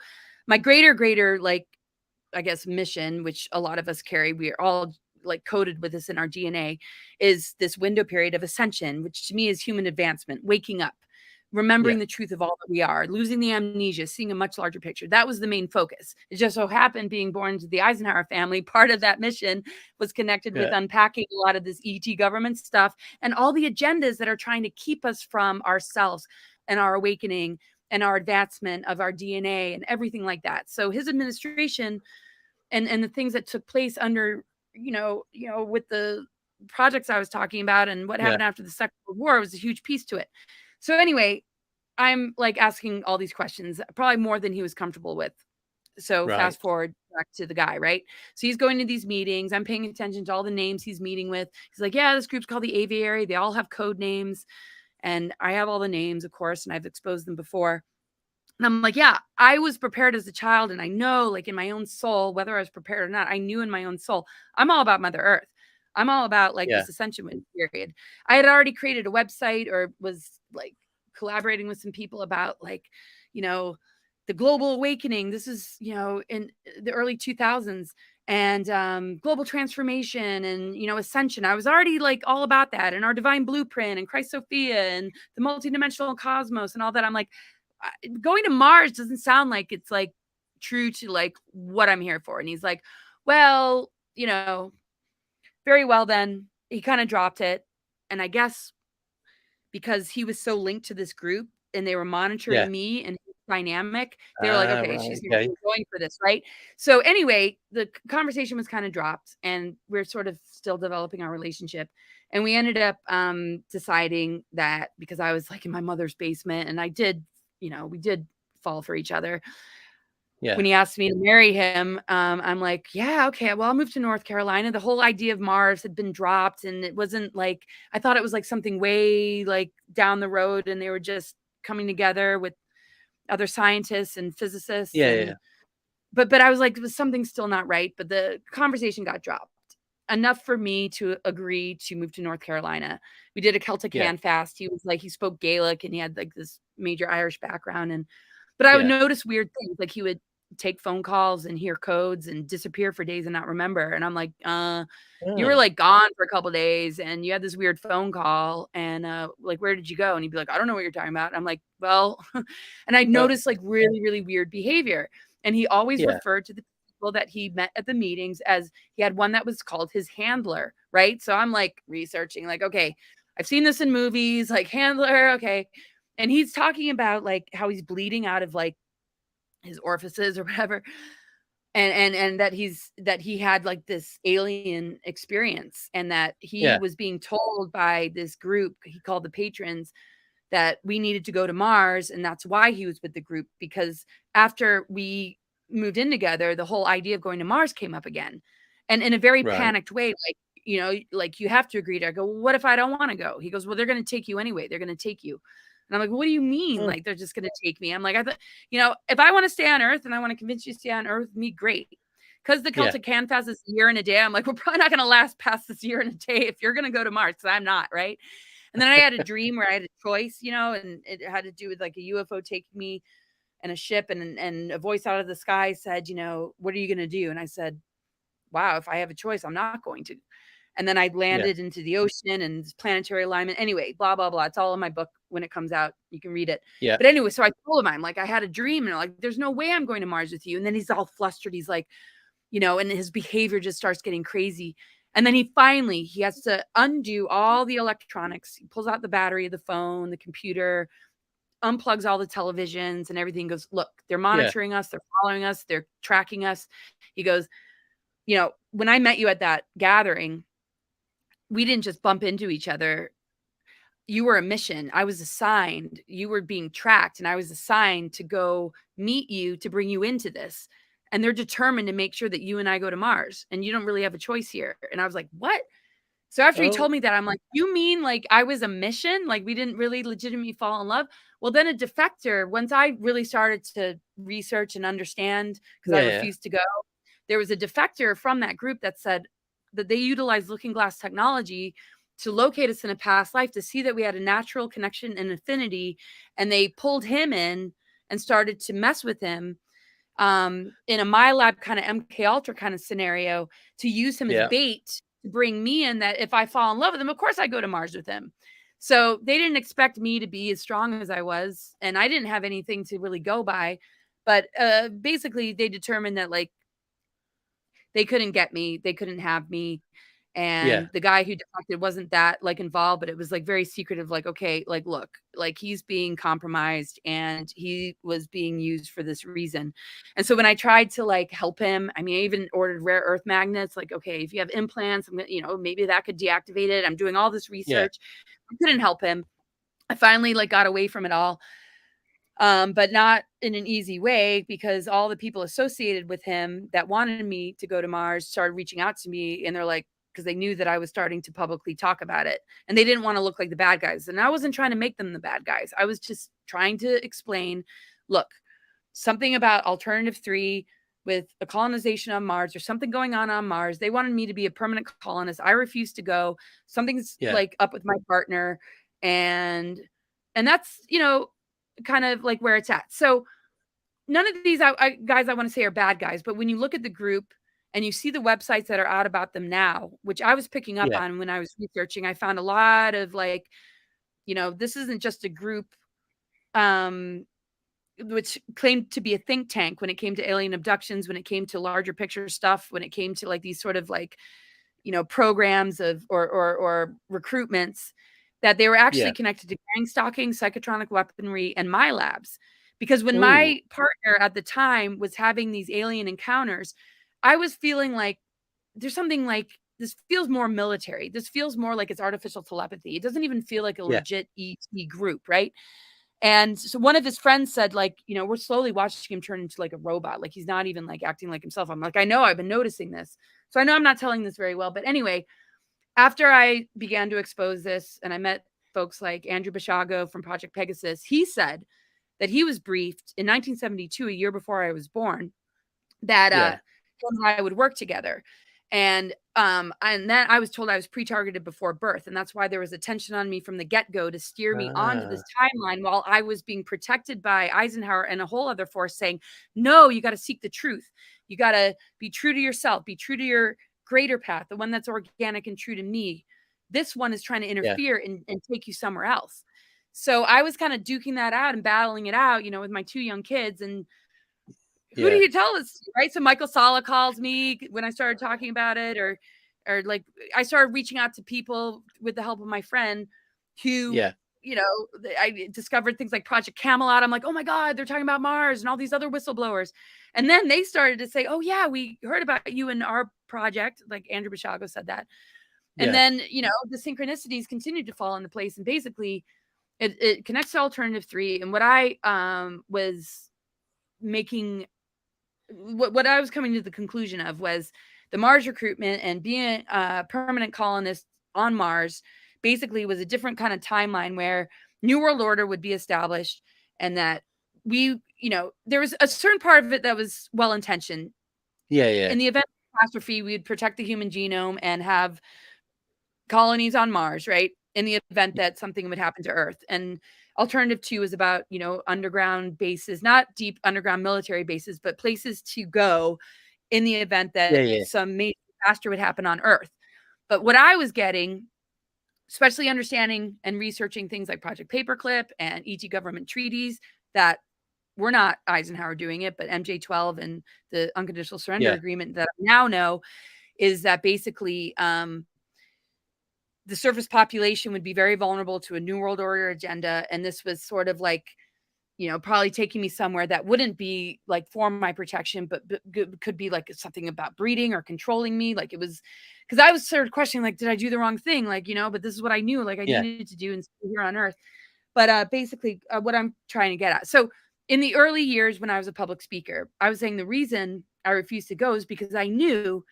C: my greater, like, I guess, mission, which a lot of us carry, we are all like coded with this in our DNA, is this window period of ascension, which to me is human advancement, waking up, remembering the truth of all that we are, losing the amnesia, seeing a much larger picture. That was the main focus. It just so happened being born to the Eisenhower family, part of that mission was connected with unpacking a lot of this ET government stuff and all the agendas that are trying to keep us from ourselves and our awakening and our advancement of our DNA and everything like that. So his administration and the things that took place under, you know, with the projects I was talking about and what happened after the Second World War was a huge piece to it. So anyway, I'm like asking all these questions, probably more than he was comfortable with. So fast forward back to the guy, right? So he's going to these meetings. I'm paying attention to all the names he's meeting with. He's like, yeah, this group's called the Aviary. They all have code names. And I have all the names, of course, and I've exposed them before. And I'm like, yeah, I was prepared as a child. And I know, like, in my own soul, whether I was prepared or not, I knew in my own soul, I'm all about Mother Earth. I'm all about like this ascension period. I had already created a website or was like collaborating with some people about like, you know, the global awakening. This is, you know, in the early 2000s and global transformation and, you know, ascension. I was already like all about that and our divine blueprint and Christ-Sophia and the multidimensional cosmos and all that. I'm like, going to Mars doesn't sound like it's like true to like what I'm here for. And he's like, well, you know, very well then. He kind of dropped it. And I guess because he was so linked to this group and they were monitoring me and his dynamic, they were like, okay, she's going for this, right? So anyway, the conversation was kind of dropped and we're sort of still developing our relationship. And we ended up deciding that because I was like in my mother's basement and I did, you know, we did fall for each other. When he asked me to marry him, I'm like, yeah, okay, well, I'll move to North Carolina. The whole idea of Mars had been dropped and it wasn't like, I thought it was like something way like down the road and they were just coming together with other scientists and physicists. But I was like, it was something still not right. But the conversation got dropped enough for me to agree to move to North Carolina. We did a Celtic hand fast. He was like, he spoke Gaelic and he had like this major Irish background. But I would notice weird things. Like he would take phone calls and hear codes and disappear for days and not remember. And I'm like, you were like gone for a couple of days and you had this weird phone call and like, where did you go? And he'd be like, I don't know what you're talking about. And I'm like, well, and I noticed like really, really weird behavior. And he always referred to the people that he met at the meetings as he had one that was called his handler. Right. So I'm like researching like, okay, I've seen this in movies, like handler. Okay. And he's talking about like how he's bleeding out of like his orifices or whatever. And that he had like this alien experience and that he was being told by this group he called the patrons that we needed to go to Mars. And that's why he was with the group, because after we moved in together, the whole idea of going to Mars came up again. And in a very panicked way, like, you know, like you have to agree to. I go, well, what if I don't want to go? He goes, well, they're going to take you anyway. They're going to take you. And I'm like, what do you mean? Like, they're just going to take me. I'm like, I thought, you know, if I want to stay on Earth and I want to convince you to stay on Earth with me, great. Because the Celtic hand fast is a year and a day. I'm like, we're probably not going to last past this year and a day if you're going to go to Mars. So I'm not, right? And then I had a dream where I had a choice, you know, and it had to do with like a UFO taking me and a ship and a voice out of the sky said, you know, what are you going to do? And I said, wow, if I have a choice, I'm not going to. And then I landed into the ocean and planetary alignment. Anyway, blah, blah, blah. It's all in my book when it comes out. You can read it. But anyway, so I told him, I'm like, I had a dream and I'm like, there's no way I'm going to Mars with you. And then he's all flustered. He's like, you know, and his behavior just starts getting crazy. And then he has to undo all the electronics. He pulls out the battery of the phone, the computer, unplugs all the televisions and everything. Goes, look, they're monitoring us. They're following us. They're tracking us. He goes, you know, when I met you at that gathering, we didn't just bump into each other. you were a mission. I was assigned, you were being tracked, and I was assigned to go meet you to bring you into this. And they're determined to make sure that you and I go to Mars, and you don't really have a choice here. And I was like, what? So after he told me that, I'm like, you mean like I was a mission? Like we didn't really legitimately fall in love? Well, then a defector, once I really started to research and understand, because I refused to go, there was a defector from that group that said that they utilized looking glass technology to locate us in a past life, to see that we had a natural connection and affinity. And they pulled him in and started to mess with him in a MyLab kind of MK Ultra kind of scenario, to use him as bait to bring me in, that if I fall in love with him, of course I go to Mars with him. So they didn't expect me to be as strong as I was, and I didn't have anything to really go by. But basically they determined that like they couldn't get me, they couldn't have me. And the guy who defected wasn't that like involved, but it was like very secretive, like, okay, like, look, like he's being compromised and he was being used for this reason. And so when I tried to like help him, I mean, I even ordered rare earth magnets, like, okay, if you have implants, I'm gonna, you know, maybe that could deactivate it. I'm doing all this research. I couldn't help him. I finally like got away from it all. But not in an easy way, because all the people associated with him that wanted me to go to Mars started reaching out to me, and they're like, because they knew that I was starting to publicly talk about it, and they didn't want to look like the bad guys. And I wasn't trying to make them the bad guys. I was just trying to explain, look, something about alternative 3 with a colonization on Mars, or something going on Mars. They wanted me to be a permanent colonist. I refused to go. Something's like up with my partner. And that's, you know, kind of like where it's at. So none of these guys I want to say are bad guys, but when you look at the group and you see the websites that are out about them now, which I was picking up on when I was researching, I found a lot of like, you know, this isn't just a group which claimed to be a think tank when it came to alien abductions, when it came to larger picture stuff, when it came to like these sort of like, you know, programs of or recruitments, that they were actually connected to gang stalking, psychotronic weaponry, and my labs. Because when my partner at the time was having these alien encounters, I was feeling like there's something like, this feels more military. This feels more like it's artificial telepathy. It doesn't even feel like a legit ET group, right? And so one of his friends said, like, you know, we're slowly watching him turn into like a robot. Like he's not even like acting like himself. I'm like, I know, I've been noticing this. So I know I'm not telling this very well. But anyway, after I began to expose this and I met folks like Andrew Bashago from Project Pegasus, he said that he was briefed in 1972, a year before I was born, that him and I would work together. And then I was told I was pre-targeted before birth. And that's why there was attention on me from the get-go to steer me onto this timeline, while I was being protected by Eisenhower and a whole other force saying, no, you got to seek the truth. You got to be true to yourself, be true to your greater path, the one that's organic and true to me. This one is trying to interfere and take you somewhere else. So I was kind of duking that out and battling it out, you know, with my 2 young kids. And who do you tell this, right? So Michael Sala calls me when I started talking about it, or like I started reaching out to people with the help of my friend who, you know, I discovered things like Project Camelot. I'm like, oh my God, they're talking about Mars and all these other whistleblowers. And then they started to say, oh yeah, we heard about you in our project. Like Andrew Bashago said that. And then, you know, the synchronicities continued to fall into place. And basically it connects to alternative 3. And what I was making, what I was coming to the conclusion of was the Mars recruitment and being a permanent colonist on Mars basically was a different kind of timeline where New World Order would be established, and that we, you know, there was a certain part of it that was well-intentioned. In the event of catastrophe, we'd protect the human genome and have colonies on Mars, right? In the event that something would happen to Earth. And alternative 2 is about, you know, underground bases, not deep underground military bases, but places to go in the event that some major disaster would happen on Earth. But what I was getting, especially understanding and researching things like Project Paperclip and ET government treaties that were not Eisenhower doing it, but MJ-12 and the unconditional surrender agreement that I now know, is that basically the surface population would be very vulnerable to a New World Order agenda. And this was sort of like probably taking me somewhere that wouldn't be like for my protection, but could be like something about breeding or controlling me. Like it was, because I was sort of questioning, like, did I do the wrong thing? Like, but this is what I knew, like I needed to do and stay here on Earth. But basically what I'm trying to get at. So in the early years when I was a public speaker, I was saying the reason I refused to go is because I knew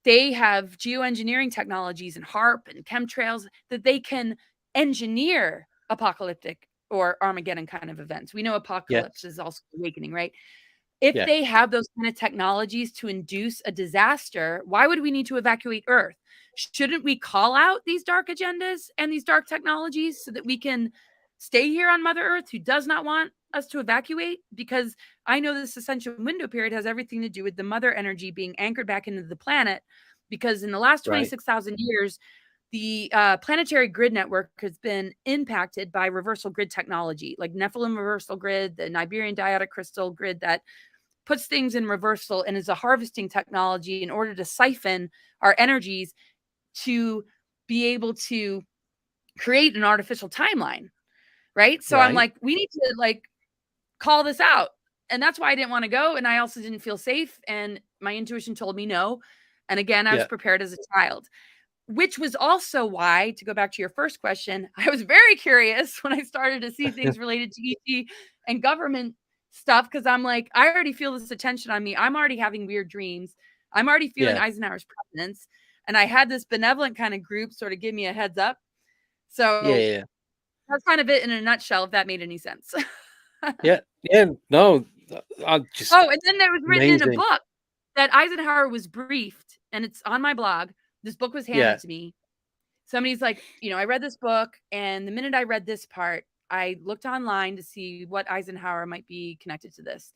C: they have geoengineering technologies and HARP and chemtrails that they can engineer apocalyptic or Armageddon kind of events. We know apocalypse is also awakening, right? If they have those kind of technologies to induce a disaster, why would we need to evacuate Earth? Shouldn't we call out these dark agendas and these dark technologies so that we can stay here on Mother Earth, who does not want us to evacuate? Because I know this ascension window period has everything to do with the mother energy being anchored back into the planet, because in the last 26,000 years, the planetary grid network has been impacted by reversal grid technology, like Nephilim reversal grid, the Nibirian diodic crystal grid that puts things in reversal and is a harvesting technology in order to siphon our energies to be able to create an artificial timeline, right? So I'm like, we need to like call this out. And that's why I didn't want to go. And I also didn't feel safe. And my intuition told me no. And again, I was prepared as a child, which was also why, to go back to your first question, I was very curious when I started to see things related to ET and government stuff, because I'm like, I already feel this attention on me. I'm already having weird dreams. I'm already feeling Eisenhower's presence. And I had this benevolent kind of group sort of give me a heads up. So that's kind of it in a nutshell, if that made any sense.
B: No, I just...
C: Oh, and then there was written in a book that Eisenhower was briefed, and it's on my blog. This book was handed to me. Somebody's like, I read this book, and the minute I read this part, I looked online to see what Eisenhower might be connected to this.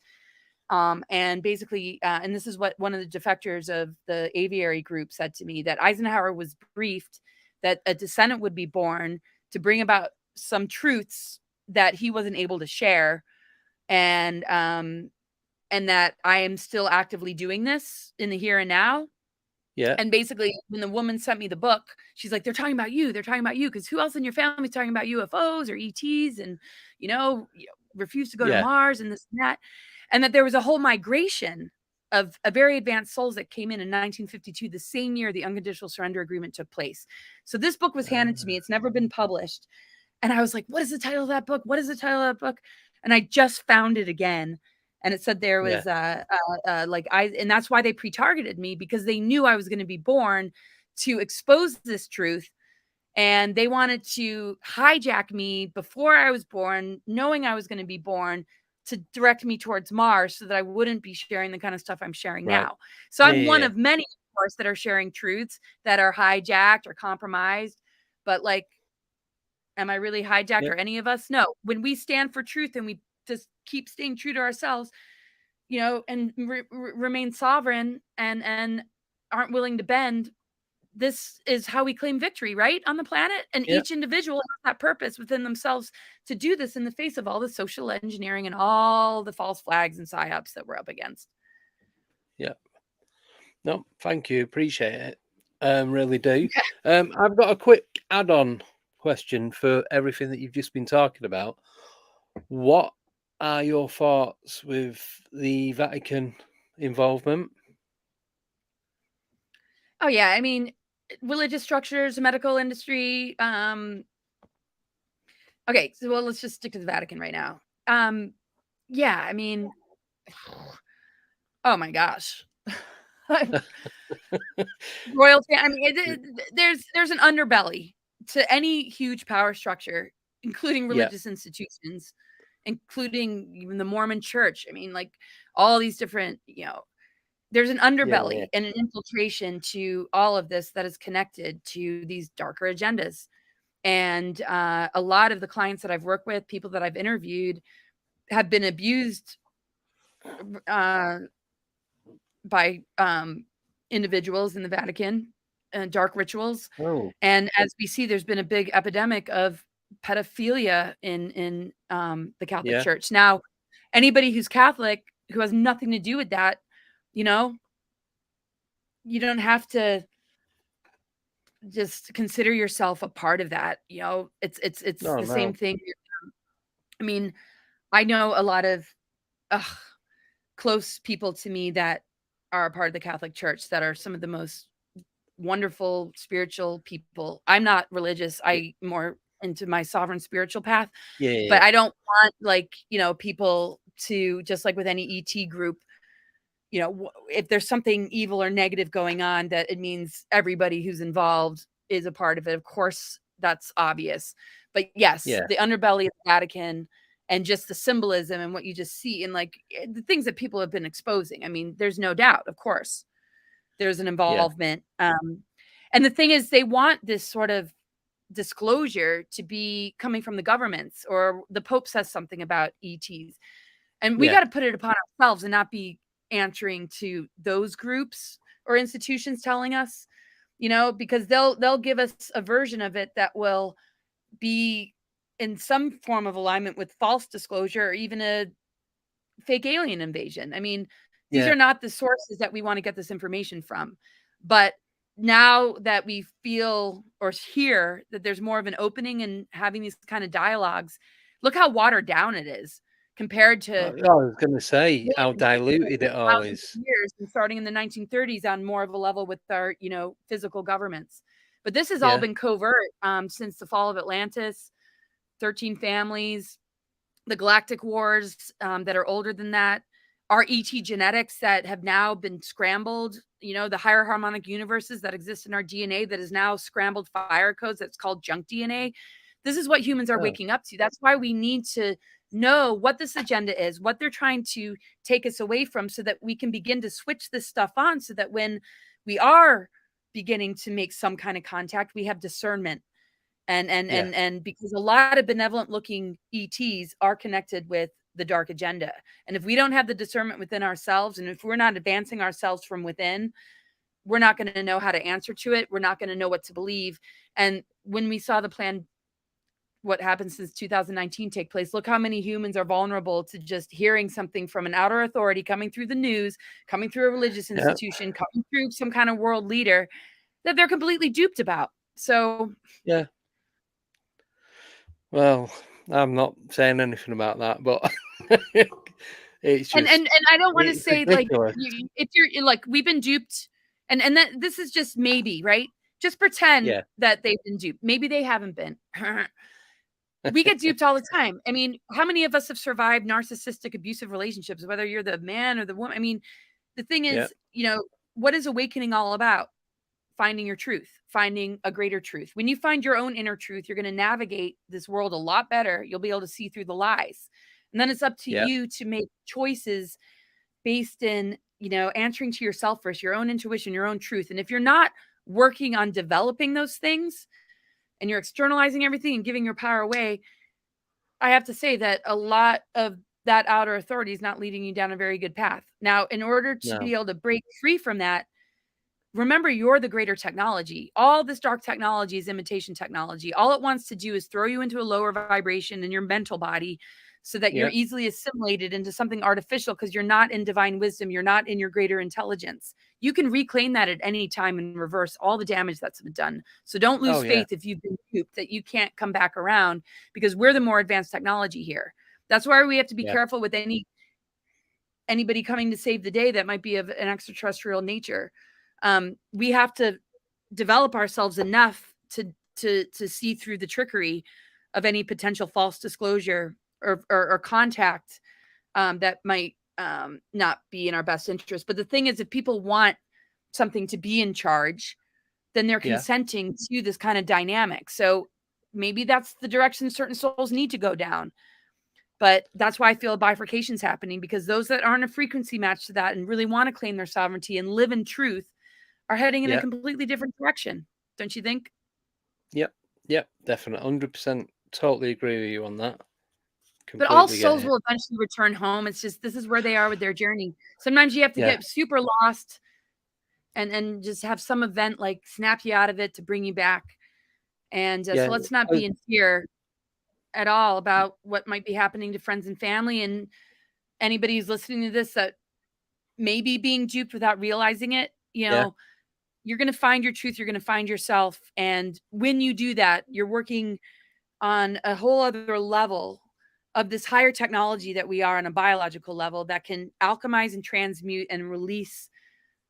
C: And basically, and this is what one of the defectors of the aviary group said to me, that Eisenhower was briefed that a descendant would be born to bring about some truths that he wasn't able to share. And that I am still actively doing this in the here and now. And basically, when the woman sent me the book, she's like, they're talking about you. They're talking about you. Because who else in your family is talking about UFOs or ETs and, refuse to go to Mars and this and that. And that there was a whole migration of a very advanced souls that came in 1952, the same year the unconditional surrender agreement took place. So this book was handed to me. It's never been published. And I was like, what is the title of that book? What is the title of that book? And I just found it again. And it said there was and that's why they pre-targeted me, because they knew I was going to be born to expose this truth. And they wanted to hijack me before I was born, knowing I was going to be born, to direct me towards Mars so that I wouldn't be sharing the kind of stuff I'm sharing now. So I'm one of many, of course, that are sharing truths that are hijacked or compromised. But like, am I really hijacked or any of us? No. When we stand for truth and we just keep staying true to ourselves, and remain sovereign and aren't willing to bend, this is how we claim victory, right, on the planet. And each individual has that purpose within themselves to do this in the face of all the social engineering and all the false flags and psyops that we're up against.
B: No, thank you. Appreciate it. Really do. I've got a quick add-on question for everything that you've just been talking about. What are your thoughts with the Vatican involvement?
C: Oh, yeah. I mean, religious structures, medical industry. Okay, so let's just stick to the Vatican right now. Yeah, I mean, oh my gosh. Royalty. I mean, there's an underbelly to any huge power structure, including religious institutions, including even the Mormon Church. I mean, like all these different, there's an underbelly and an infiltration to all of this that is connected to these darker agendas. And a lot of the clients that I've worked with, people that I've interviewed, have been abused by individuals in the Vatican and dark rituals. And as we see, there's been a big epidemic of pedophilia in the Catholic Church. Now, anybody who's Catholic who has nothing to do with that, you don't have to just consider yourself a part of that. It's the same thing. I mean, I know a lot of close people to me that are a part of the Catholic Church that are some of the most wonderful spiritual people. I'm not religious. I'm more into my sovereign spiritual path, but
B: Yeah.
C: I don't want, like, people to, just like with any ET group, if there's something evil or negative going on, that it means everybody who's involved is a part of it. Of course, that's obvious. But yes,
B: Yeah.
C: the underbelly of the Vatican and just the symbolism and what you just see and like the things that people have been exposing. I mean, there's no doubt, of course, there's an involvement. And the thing is, they want this sort of disclosure to be coming from the governments, or the Pope says something about ETs. And we got to put it upon ourselves and not be answering to those groups or institutions telling us, because they'll give us a version of it that will be in some form of alignment with false disclosure or even a fake alien invasion. I mean, these are not the sources that we want to get this information from. But now that we feel or hear that there's more of an opening and having these kind of dialogues, look how watered down it is compared to
B: I was going to say how diluted it all is.
C: years, and starting in the 1930s on more of a level with our, physical governments. But this has all been covert since the fall of Atlantis, 13 families, the galactic wars that are older than that, our ET genetics that have now been scrambled, the higher harmonic universes that exist in our DNA that is now scrambled fire codes that's called junk DNA. This is what humans are waking up to. That's why we need to know what this agenda is, what they're trying to take us away from, so that we can begin to switch this stuff on, so that when we are beginning to make some kind of contact, we have discernment. And because a lot of benevolent looking ETs are connected with the dark agenda. And if we don't have the discernment within ourselves, and if we're not advancing ourselves from within, we're not going to know how to answer to it. We're not going to know what to believe. And when we saw the plan, what happened since 2019 take place, look how many humans are vulnerable to just hearing something from an outer authority, coming through the news, coming through a religious institution, coming through some kind of world leader that they're completely duped about. So
B: well, I'm not saying anything about that, but it's just,
C: and I don't want to say
B: ridiculous.
C: like if you're like, we've been duped, and that this is just maybe, right? Just pretend that they've been duped. Maybe they haven't been. We get duped all the time. I mean, how many of us have survived narcissistic, abusive relationships, whether you're the man or the woman? I mean, the thing is, what is awakening all about? Finding your truth, finding a greater truth. When you find your own inner truth, you're going to navigate this world a lot better. You'll be able to see through the lies. And then it's up to you to make choices based in, answering to yourself first, your own intuition, your own truth. And if you're not working on developing those things and you're externalizing everything and giving your power away, I have to say that a lot of that outer authority is not leading you down a very good path. Now, in order to be able to break free from that, remember, you're the greater technology. All this dark technology is imitation technology. All it wants to do is throw you into a lower vibration in your mental body so that you're easily assimilated into something artificial, because you're not in divine wisdom. You're not in your greater intelligence. You can reclaim that at any time and reverse all the damage that's been done. So don't lose faith if you've been duped that you can't come back around, because we're the more advanced technology here. That's why we have to be careful with anybody coming to save the day that might be of an extraterrestrial nature. We have to develop ourselves enough to see through the trickery of any potential false disclosure or contact that might not be in our best interest. But the thing is, if people want something to be in charge, then they're consenting to this kind of dynamic. So maybe that's the direction certain souls need to go down. But that's why I feel a bifurcation is happening, because those that aren't a frequency match to that and really want to claim their sovereignty and live in truth are heading in a completely different direction. Don't you think?
B: Yep, definitely. 100%. Totally agree with you on that.
C: But all souls will eventually return home. It's just, this is where they are with their journey. Sometimes you have to get super lost and just have some event like snap you out of it to bring you back. And so let's not be in fear at all about what might be happening to friends and family. And anybody who's listening to this that may be being duped without realizing it, you're going to find your truth. You're going to find yourself. And when you do that, you're working on a whole other level of this higher technology that we are on a biological level that can alchemize and transmute and release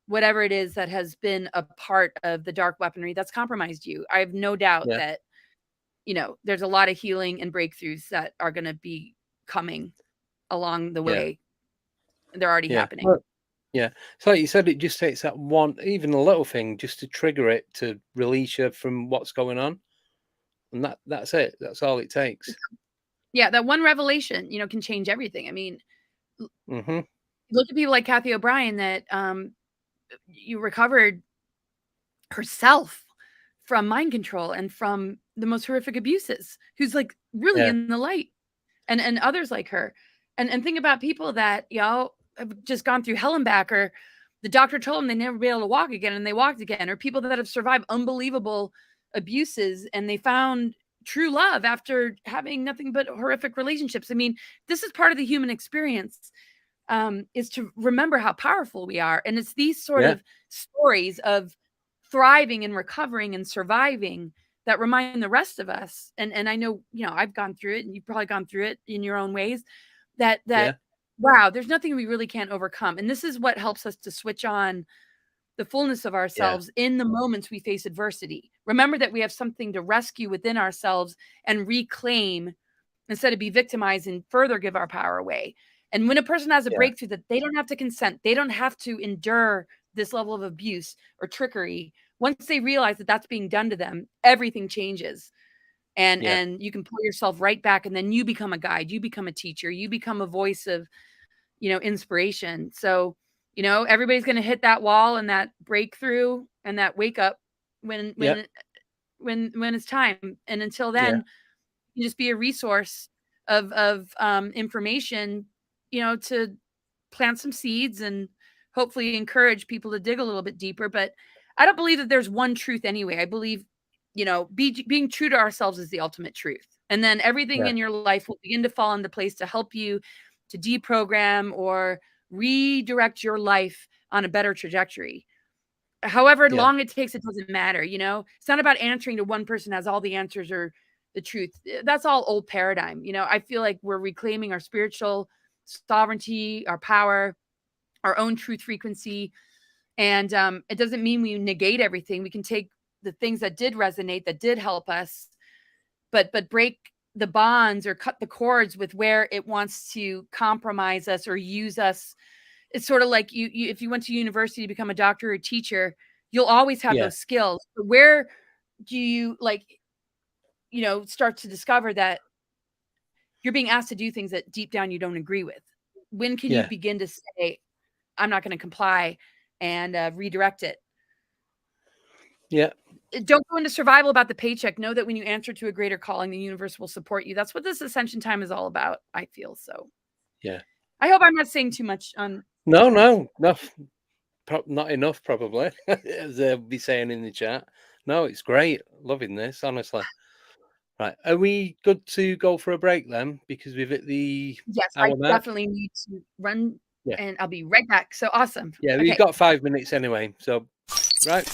C: whatever it is that has been a part of the dark weaponry that's compromised you. I have no doubt that, there's a lot of healing and breakthroughs that are going to be coming along the way. They're already happening.
B: Well, so like you said, it just takes that one, even a little thing, just to trigger it to release you from what's going on, and that's it. That's all it takes.
C: Yeah, that one revelation, can change everything. I mean, look at people like Kathy O'Brien that you recovered herself from mind control and from the most horrific abuses, who's like really in the light, and others like her, and think about people that have just gone through hell and back, or the doctor told them they never be able to walk again and they walked again, or people that have survived unbelievable abuses and they found true love after having nothing but horrific relationships. I mean, this is part of the human experience, is to remember how powerful we are. And it's these sort of stories of thriving and recovering and surviving that remind the rest of us. And I know, I've gone through it, and you've probably gone through it in your own ways, that wow, there's nothing we really can't overcome. And this is what helps us to switch on the fullness of ourselves in the moments we face adversity. Remember that we have something to rescue within ourselves and reclaim, instead of be victimized and further give our power away. And when a person has a breakthrough, that they don't have to consent, they don't have to endure this level of abuse or trickery. Once they realize that that's being done to them, everything changes. And you can pull yourself right back, and then you become a guide, you become a teacher, you become a voice of, inspiration. So, everybody's going to hit that wall and that breakthrough and that wake up when it's time. And until then, you just be a resource of information, to plant some seeds and hopefully encourage people to dig a little bit deeper. But I don't believe that there's one truth anyway. I believe, being true to ourselves is the ultimate truth. And then everything in your life will begin to fall into place to help you to deprogram or redirect your life on a better trajectory. However long it takes, it doesn't matter. It's not about answering to one person has all the answers or the truth. That's all old paradigm. I feel like we're reclaiming our spiritual sovereignty, our power, our own truth frequency. And it doesn't mean we negate everything. We can take the things that did resonate, that did help us, but break the bonds or cut the cords with where it wants to compromise us or use us. It's sort of like you if you went to university to become a doctor or a teacher, you'll always have those skills. But where do you start to discover that you're being asked to do things that deep down you don't agree with? When can you begin to say, I'm not going to comply, and redirect it? Don't go into survival about the paycheck. Know that when you answer to a greater calling, the universe will support you. That's what this ascension time is all about, I feel. So I hope I'm not saying too much on.
B: No, not enough, probably, as they'll be saying in the chat. No, it's great. Loving this, honestly. Right, are we good to go for a break then? Because we've hit the
C: I definitely need to run, and I'll be right back. So awesome.
B: Yeah, we've got 5 minutes anyway. So, right.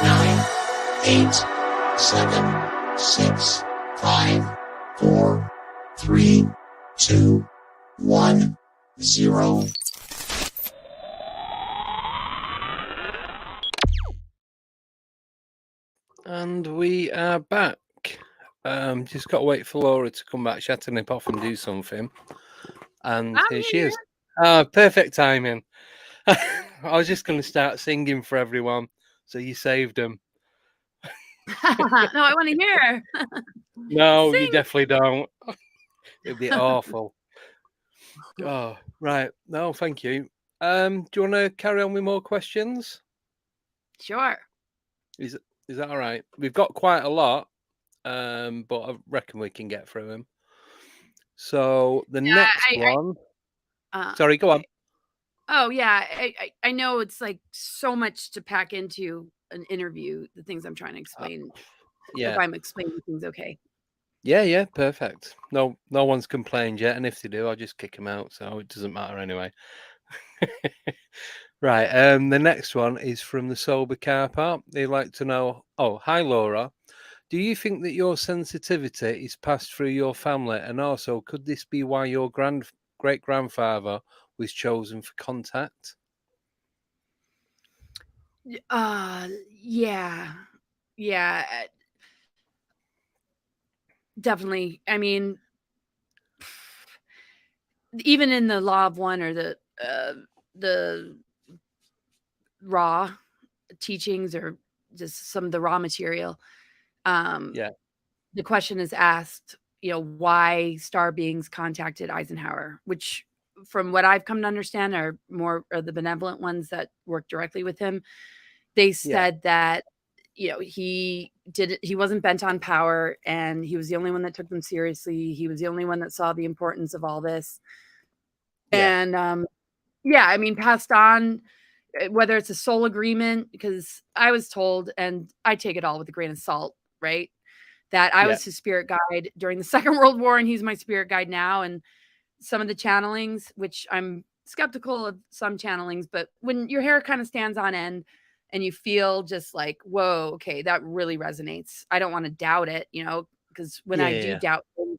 A: 9, 8, 7, 6, 5, 4, 3, 2, 1, 0.
B: And we are back. Just got to wait for Laura to come back. She had to nip off and do something. And here she is. Perfect timing. I was just going to start singing for everyone, so you saved them.
C: No, I want to hear.
B: No,
C: Sing.
B: you definitely don't. It'd be awful. Oh, right. No, thank you. Do you want to carry on with more questions?
C: Sure.
B: Is that all right? We've got quite a lot, but I reckon we can get through them. So the next one. Sorry, go on.
C: Oh yeah, I know it's like so much to pack into an interview. The things I'm trying to explain.
B: Yeah.
C: If I'm explaining things okay.
B: Yeah, perfect. No one's complained yet, and if they do, I'll just kick them out. So it doesn't matter anyway. Right. The next one is from the Sober Car Park. They'd like to know. Oh, hi Laura. Do you think that your sensitivity is passed through your family, and also could this be why your great grandfather was chosen for contact?
C: Yeah, definitely. I mean, even in the Law of One or the raw teachings or just some of the raw material, the question is asked, why star beings contacted Eisenhower, which from what I've come to understand are more of the benevolent ones that work directly with him. They said that, he wasn't bent on power, and he was the only one that took them seriously. He was the only one that saw the importance of all this. And I mean, passed on, whether it's a soul agreement, because I was told, and I take it all with a grain of salt, right? That I was his spirit guide during the Second World War, and he's my spirit guide now. And some of the channelings, which I'm skeptical of some channelings, but when your hair kind of stands on end and you feel just like, whoa, okay, that really resonates. I don't want to doubt it, because when I do doubt things,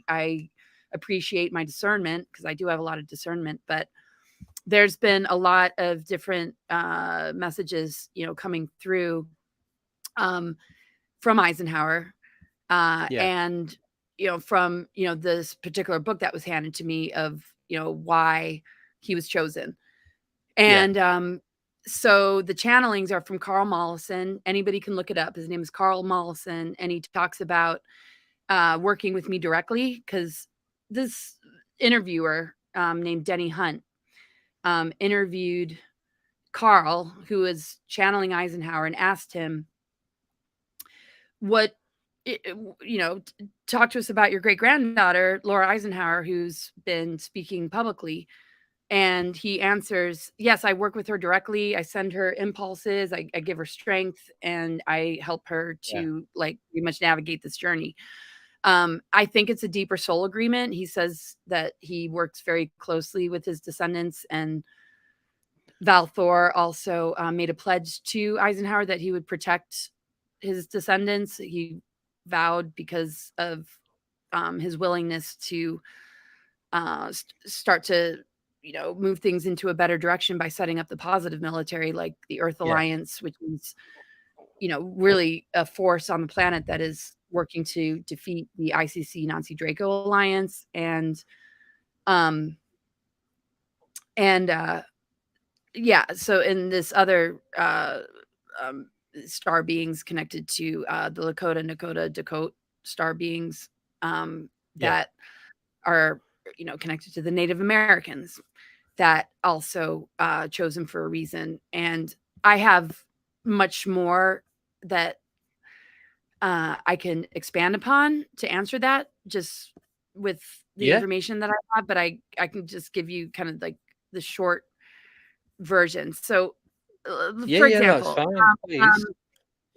C: I appreciate my discernment, because I do have a lot of discernment. But there's been a lot of different messages, coming through from Eisenhower. And, from, this particular book that was handed to me of, why he was chosen. And so the channelings are from Carl Mollison. Anybody can look it up. His name is Carl Mollison, and he talks about working with me directly, because this interviewer named Denny Hunt interviewed Carl, who was channeling Eisenhower, and asked him, talk to us about your great-granddaughter, Laura Eisenhower, who's been speaking publicly. And he answers, yes, I work with her directly. I send her impulses. I give her strength, and I help her to pretty much navigate this journey. I think it's a deeper soul agreement. He says that he works very closely with his descendants, and Val Thor also made a pledge to Eisenhower that he would protect his descendants. He vowed, because of his willingness to start to, move things into a better direction by setting up the positive military, like the Earth Alliance, which is, really a force on the planet that is working to defeat the ICC Nancy Draco Alliance. So in this other star beings connected to the Dakota star beings that are, connected to the Native Americans, that also chosen for a reason. And I have much more that I can expand upon to answer that, just with the information that I have, but I can just give you kind of like the short version. So, for example,
B: that's fine,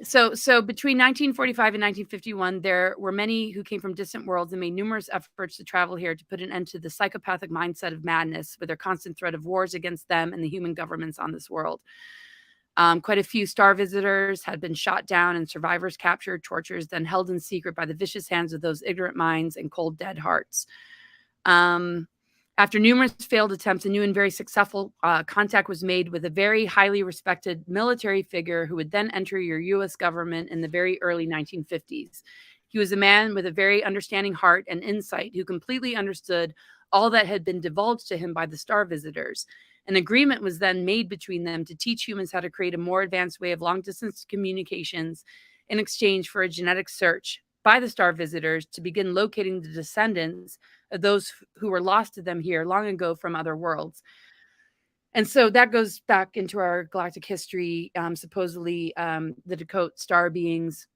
C: so between 1945 and 1951, there were many who came from distant worlds and made numerous efforts to travel here to put an end to the psychopathic mindset of madness, with their constant threat of wars against them and the human governments on this world. Quite a few star visitors had been shot down and survivors captured, tortures, then held in secret by the vicious hands of those ignorant minds and cold, dead hearts. After numerous failed attempts, a new and very successful contact was made with a very highly respected military figure who would then enter your U.S. government in the very early 1950s. He was a man with a very understanding heart and insight who completely understood all that had been divulged to him by the star visitors. An agreement was then made between them to teach humans how to create a more advanced way of long-distance communications in exchange for a genetic search by the star visitors to begin locating the descendants of those who were lost to them here long ago from other worlds. And so that goes back into our galactic history. Supposedly, the Dakota star beings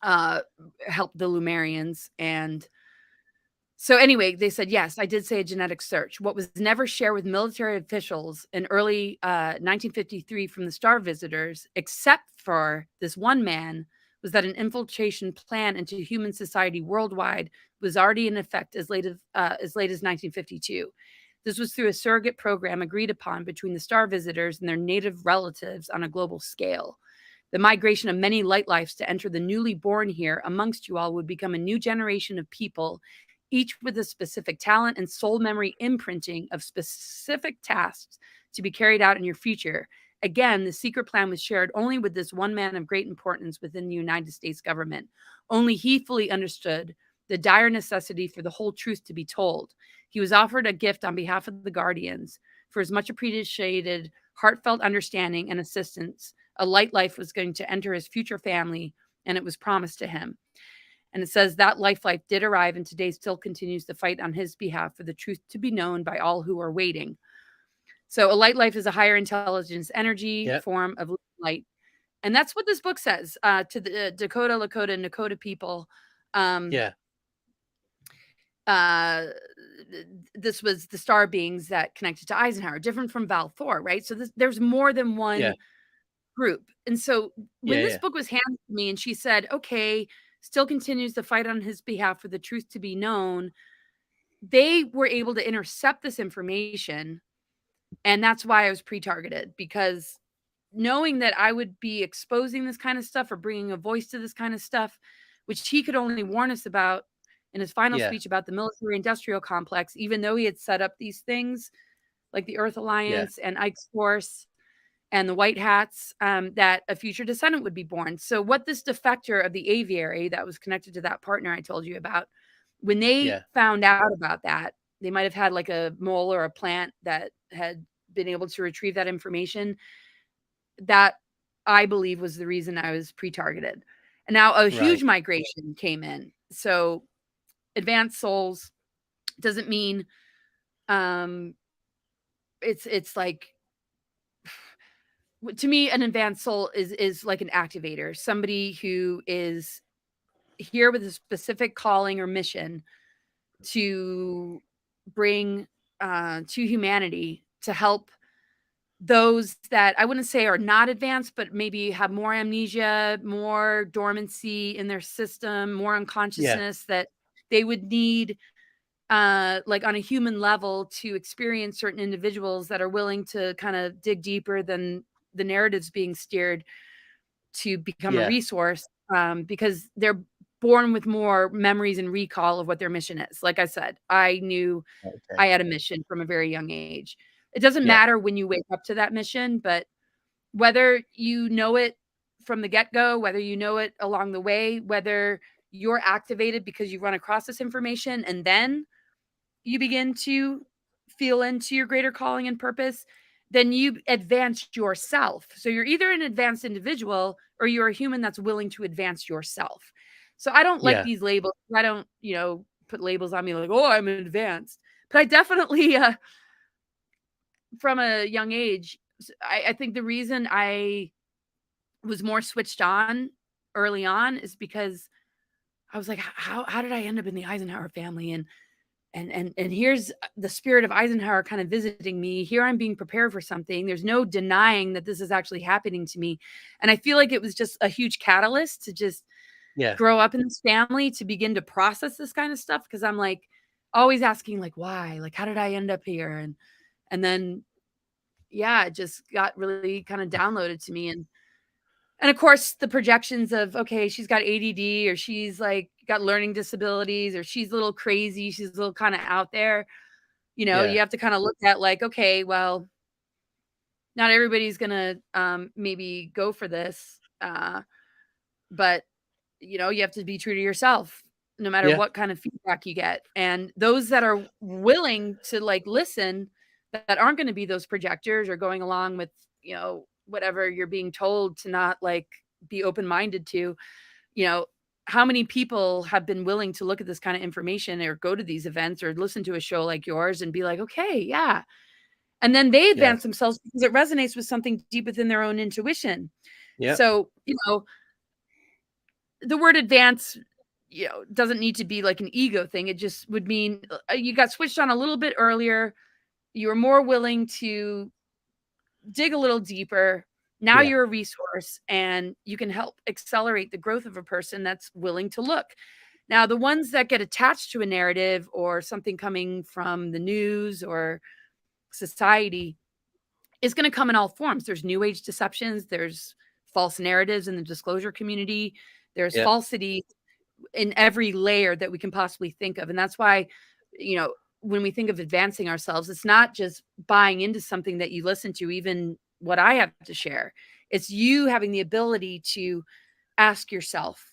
C: helped the Lumerians. And so anyway, they said, yes, I did say a genetic search. What was never shared with military officials in early 1953 from the star visitors, except for this one man, was that an infiltration plan into human society worldwide was already in effect as late as 1952. This was through a surrogate program agreed upon between the star visitors and their native relatives on a global scale. The migration of many light lives to enter the newly born here amongst you all would become a new generation of people, each with a specific talent and soul memory imprinting of specific tasks to be carried out in your future. Again, the secret plan was shared only with this one man of great importance within the United States government. Only he fully understood the dire necessity for the whole truth to be told. He was offered a gift on behalf of the Guardians for his much appreciated, heartfelt understanding and assistance. A light life was going to enter his future family, and it was promised to him. And it says that life did arrive, and today still continues to fight on his behalf for the truth to be known by all who are waiting. So a light life is a higher intelligence energy form of light. And that's what this book says to the Dakota, Lakota, and Nakota people. This was the star beings that connected to Eisenhower, different from Val Thor, right? So there's more than one group. And so when this book was handed to me and she said, okay, still continues to fight on his behalf for the truth to be known, they were able to intercept this information. And that's why I was pre-targeted, because knowing that I would be exposing this kind of stuff or bringing a voice to this kind of stuff, which he could only warn us about in his final speech about the military industrial complex, even though he had set up these things like the Earth Alliance and Ike's Force and the White Hats, that a future descendant would be born. So what this defector of the aviary that was connected to that partner I told you about, when they found out about that, they might have had like a mole or a plant that had been able to retrieve that information. That, I believe, was the reason I was pre-targeted. And now a huge migration came in. So advanced souls doesn't mean it's like, to me, an advanced soul is like an activator, somebody who is here with a specific calling or mission to bring to humanity, to help those that I wouldn't say are not advanced, but maybe have more amnesia, more dormancy in their system, more unconsciousness that they would need, like on a human level, to experience certain individuals that are willing to kind of dig deeper than the narratives being steered to become a resource, because they're born with more memories and recall of what their mission is. Like I said, I knew I had a mission from a very young age. It doesn't matter when you wake up to that mission, but whether you know it from the get-go, whether you know it along the way, whether you're activated because you run across this information and then you begin to feel into your greater calling and purpose, then you advanced yourself. So you're either an advanced individual or you're a human that's willing to advance yourself. So I don't like these labels. I don't, put labels on me like, oh, I'm advanced. But I definitely, from a young age, I think the reason I was more switched on early on is because I was like, how did I end up in the Eisenhower family? And here's the spirit of Eisenhower kind of visiting me. Here I'm being prepared for something. There's no denying that this is actually happening to me. And I feel like it was just a huge catalyst to just grow up in this family, to begin to process this kind of stuff. Because I'm like always asking, like, why? Like, how did I end up here? And then yeah, it just got really kind of downloaded to me. And of course, the projections of, okay, she's got ADD, or she's like got learning disabilities, or she's a little crazy, she's a little kind of out there. You know,
B: Yeah.
C: you have to kind of look at like, okay, well, not everybody's gonna maybe go for this, but you know, you have to be true to yourself no matter
B: Yeah.
C: what kind of feedback you get. And those that are willing to like listen, that aren't going to be those projectors or going along with, you know, whatever you're being told to not like be open-minded to, you know, how many people have been willing to look at this kind of information or go to these events or listen to a show like yours and be like, okay, yeah. And then they
B: Yeah.
C: advance themselves because it resonates with something deep within their own intuition.
B: Yeah.
C: So, you know, the word advance, you know, doesn't need to be like an ego thing. It just would mean you got switched on a little bit earlier. You were more willing to dig a little deeper. Now
B: Yeah.
C: you're a resource and you can help accelerate the growth of a person that's willing to look. Now, the ones that get attached to a narrative or something coming from the news or society is going to come in all forms. There's new age deceptions, there's false narratives in the disclosure community, there's
B: Yeah.
C: falsity in every layer that we can possibly think of. And that's why, you know, when we think of advancing ourselves, it's not just buying into something that you listen to, even what I have to share. It's you having the ability to ask yourself,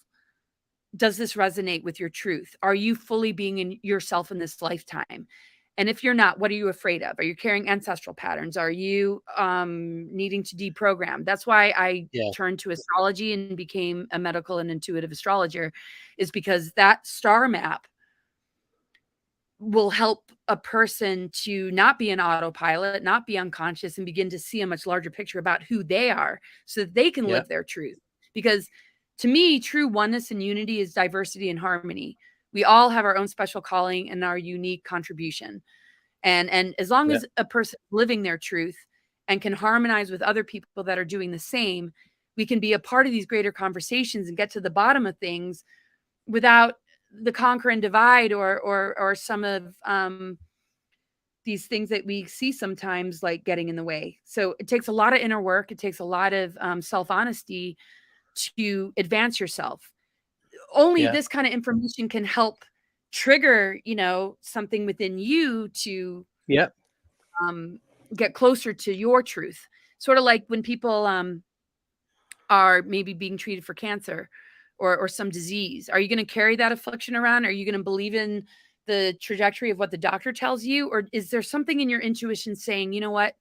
C: does this resonate with your truth? Are you fully being in yourself in this lifetime? And if you're not, what are you afraid of? Are you carrying ancestral patterns? Are you needing to deprogram? That's why I
B: Yeah.
C: turned to astrology and became a medical and intuitive astrologer, is because that star map will help a person to not be an autopilot, not be unconscious, and begin to see a much larger picture about who they are so that they can
B: Yeah.
C: live their truth. Because to me, true oneness and unity is diversity and harmony. We all have our own special calling and our unique contribution. And as long
B: Yeah.
C: as a person is living their truth and can harmonize with other people that are doing the same, we can be a part of these greater conversations and get to the bottom of things without the conquer and divide or some of these things that we see sometimes like getting in the way. So it takes a lot of inner work. It takes a lot of self-honesty to advance yourself. Only
B: Yeah.
C: this kind of information can help trigger, you know, something within you to
B: Yeah.
C: um, get closer to your truth. Sort of like when people are maybe being treated for cancer or some disease. Are you going to carry that affliction around? Are you going to believe in the trajectory of what the doctor tells you? Or is there something in your intuition saying, you know what,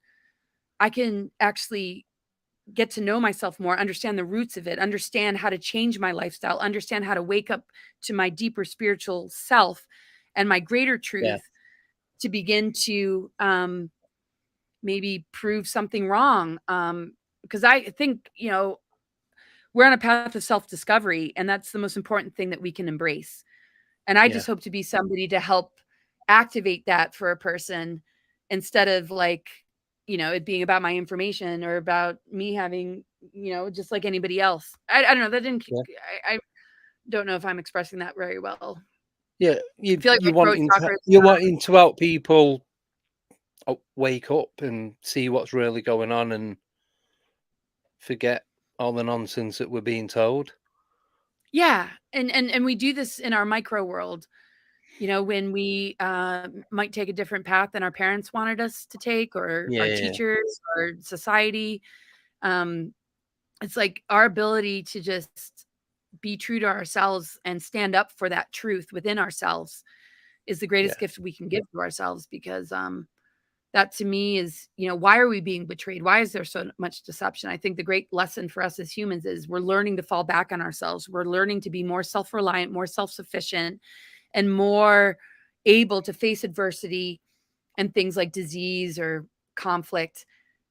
C: I can actually get to know myself more, understand the roots of it, understand how to change my lifestyle, understand how to wake up to my deeper spiritual self and my greater
B: Yeah.
C: truth to begin to maybe prove something wrong. Because I think, you know, we're on a path of self-discovery, and that's the most important thing that we can embrace. And I
B: Yeah.
C: just hope to be somebody to help activate that for a person instead of like, you know, it being about my information or about me having, you know, just like anybody else. I don't know. That didn't,
B: Yeah.
C: I don't know if I'm expressing that very well.
B: Yeah.
C: I feel like my
B: You
C: throat
B: wanting to
C: chakra is,
B: you're wanting to help people wake up and see what's really going on and forget all the nonsense that we're being told.
C: yeah. And we do this in our micro world, you know, when we might take a different path than our parents wanted us to take, or our
B: Yeah.
C: teachers or society. Um, it's like our ability to just be true to ourselves and stand up for that truth within ourselves is the
B: Yeah.
C: greatest gift we can give to ourselves, because that to me is, you know, why are we being betrayed? Why is there so much deception? I think the great lesson for us as humans is we're learning to fall back on ourselves. We're learning to be more self-reliant, more self-sufficient, and more able to face adversity and things like disease or conflict,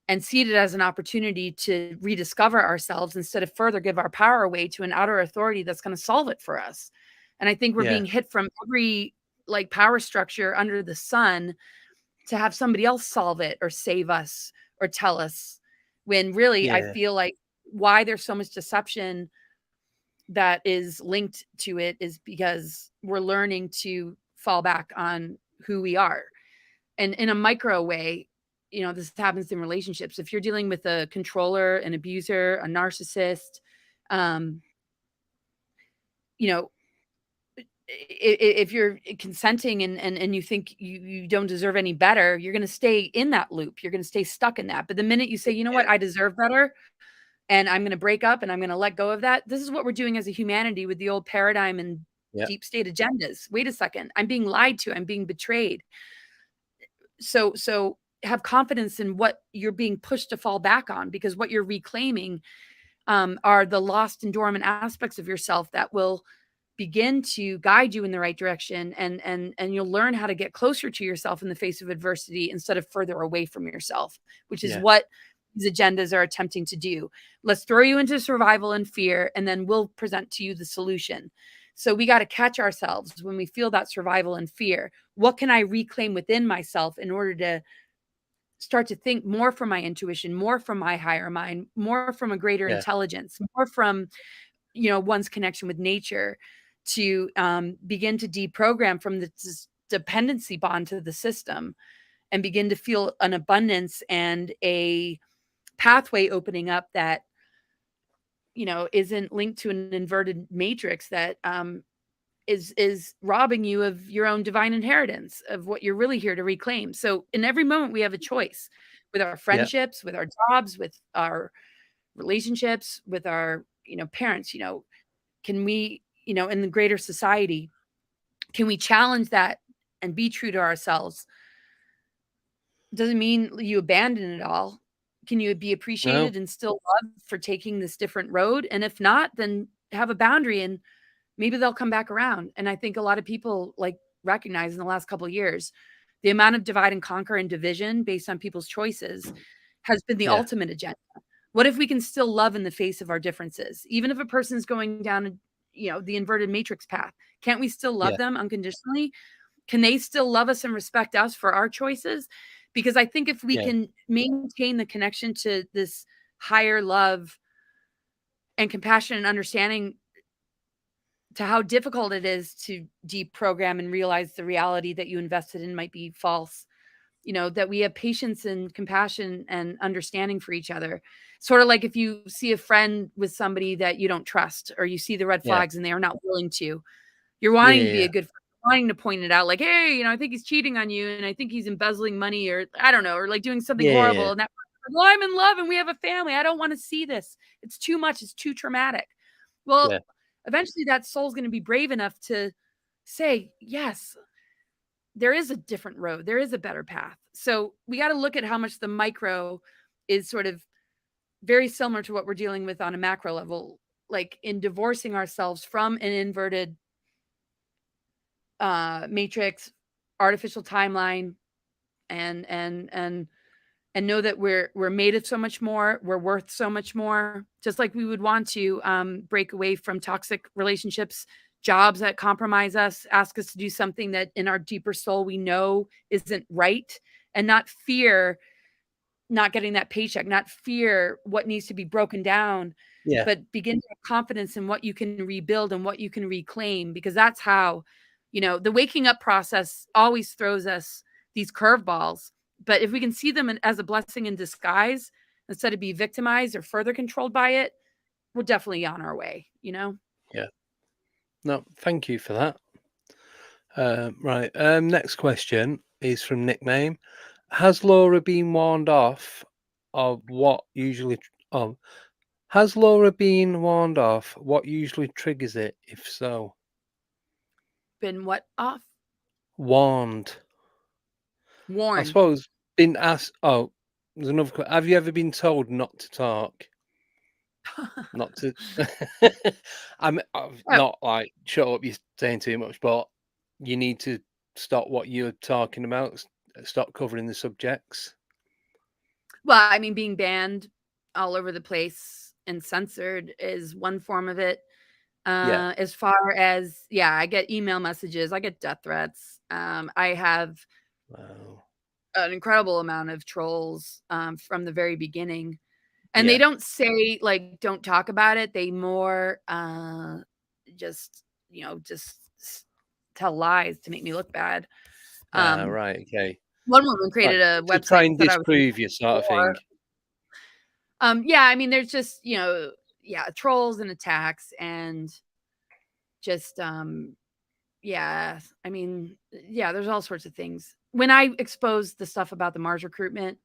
C: and see it as an opportunity to rediscover ourselves instead of further give our power away to an outer authority that's going to solve it for us. And I think we're
B: Yeah.
C: being hit from every like power structure under the sun to have somebody else solve it or save us or tell us, when really I
B: Yeah.
C: feel like why there's so much deception that is linked to it is because we're learning to fall back on who we are. And in a micro way, this happens in relationships. If you're dealing with a controller, an abuser, a narcissist, if you're consenting and you think you don't deserve any better, you're going to stay in that loop. You're going to stay stuck in that. But the minute you say, you know what, I deserve better, and I'm going to break up and I'm going to let go of that. This is what we're doing as a humanity with the old paradigm and deep state agendas. Wait a second. I'm being lied to. I'm being betrayed. So have confidence in what you're being pushed to fall back on, because what you're reclaiming are the lost and dormant aspects of yourself that will begin to guide you in the right direction, and you'll learn how to get closer to yourself in the face of adversity instead of further away from yourself, which is what these agendas are attempting to do. Let's throw you into survival and fear, and then we'll present to you the solution. So we got to catch ourselves when we feel that survival and fear. What can I reclaim within myself in order to start to think more from my intuition, more from my higher mind, more from a greater intelligence, more from, one's connection with nature, to begin to deprogram from this dependency bond to the system and begin to feel an abundance and a pathway opening up that, isn't linked to an inverted matrix that is robbing you of your own divine inheritance, of what you're really here to reclaim. So in every moment we have a choice with our friendships, with our jobs, with our relationships, with our, parents. Can we, in the greater society, can we challenge that and be true to ourselves? Doesn't mean you abandon it all. Can you be appreciated and still loved for taking this different road? And if not, then have a boundary, and maybe they'll come back around. And I think a lot of people recognize in the last couple of years, the amount of divide and conquer and division based on people's choices has been the ultimate agenda. What if we can still love in the face of our differences? Even if a person's going down, the inverted matrix path, can't we still love them unconditionally? Can they still love us and respect us for our choices? Because I think if we can maintain the connection to this higher love and compassion and understanding to how difficult it is to deprogram and realize the reality that you invested in might be false, that we have patience and compassion and understanding for each other. Sort of like if you see a friend with somebody that you don't trust, or you see the red flags and they are not willing to, you're wanting to be a good friend, wanting to point it out, like, hey, I think he's cheating on you, and I think he's embezzling money, or I don't know, or doing something horrible. And that, well, I'm in love and we have a family. I don't want to see this. It's too much. It's too traumatic. Well, eventually that soul's going to be brave enough to say, yes, there is a different road. There is a better path. So we got to look at how much the micro is sort of very similar to what we're dealing with on a macro level, like in divorcing ourselves from an inverted matrix, artificial timeline, and know that we're made of so much more. We're worth so much more. Just like we would want to break away from toxic relationships, jobs that compromise us, ask us to do something that in our deeper soul we know isn't right, and not fear not getting that paycheck, not fear what needs to be broken down, but begin to have confidence in what you can rebuild and what you can reclaim, because that's how, the waking up process always throws us these curveballs. But if we can see them as a blessing in disguise, instead of be victimized or further controlled by it, we're definitely on our way, Yeah.
B: No, thank you for that. Right. Next question is from Nickname. Has Laura been warned off of what usually... has Laura been warned off what usually triggers it, if so?
C: Been what off?
B: Warned. I suppose been asked... Oh, there's another... Have you ever been told not to talk? Not to... I'm not shut up, you're saying too much, but you need to stop what you're talking about, stop covering the subjects.
C: Well, I mean, being banned all over the place and censored is one form of it. As far as, I get email messages, I get death threats. I have an incredible amount of trolls from the very beginning. And they don't say, don't talk about it. They more just tell lies to make me look bad.
B: Right, okay.
C: one woman created a
B: to
C: website
B: try and
C: that I was
B: disprove you, sort of thing.
C: Yeah, I mean, there's just, trolls and attacks and just, yeah, I mean, yeah, there's all sorts of things. When I exposed the stuff about the Mars recruitment,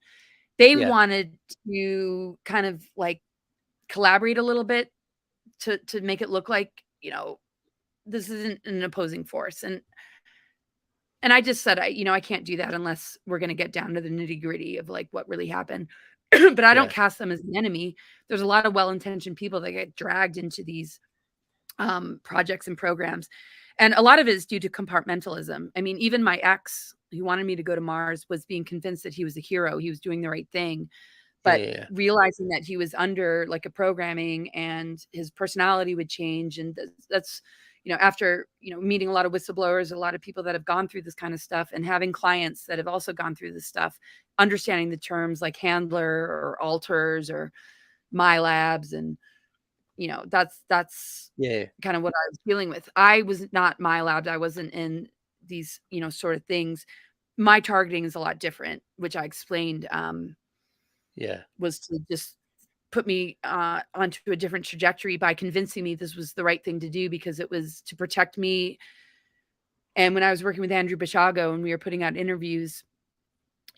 C: they wanted to kind of like collaborate a little bit to make it look like, this isn't an opposing force. And I just said, I can't do that unless we're going to get down to the nitty gritty of like what really happened. But I don't cast them as the enemy. There's a lot of well-intentioned people that get dragged into these projects and programs. And a lot of it is due to compartmentalism. I mean, even my ex who wanted me to go to Mars was being convinced that he was a hero. He was doing the right thing. But realizing that he was under like a programming and his personality would change. And that's, after, meeting a lot of whistleblowers, a lot of people that have gone through this kind of stuff and having clients that have also gone through this stuff, understanding the terms like handler or alters or my labs. And, that's kind of what I was dealing with. I was not my labs. I wasn't in these, sort of things. My targeting is a lot different, which I explained, was to just put me onto a different trajectory by convincing me this was the right thing to do because it was to protect me. And when I was working with Andrew Bishago and we were putting out interviews,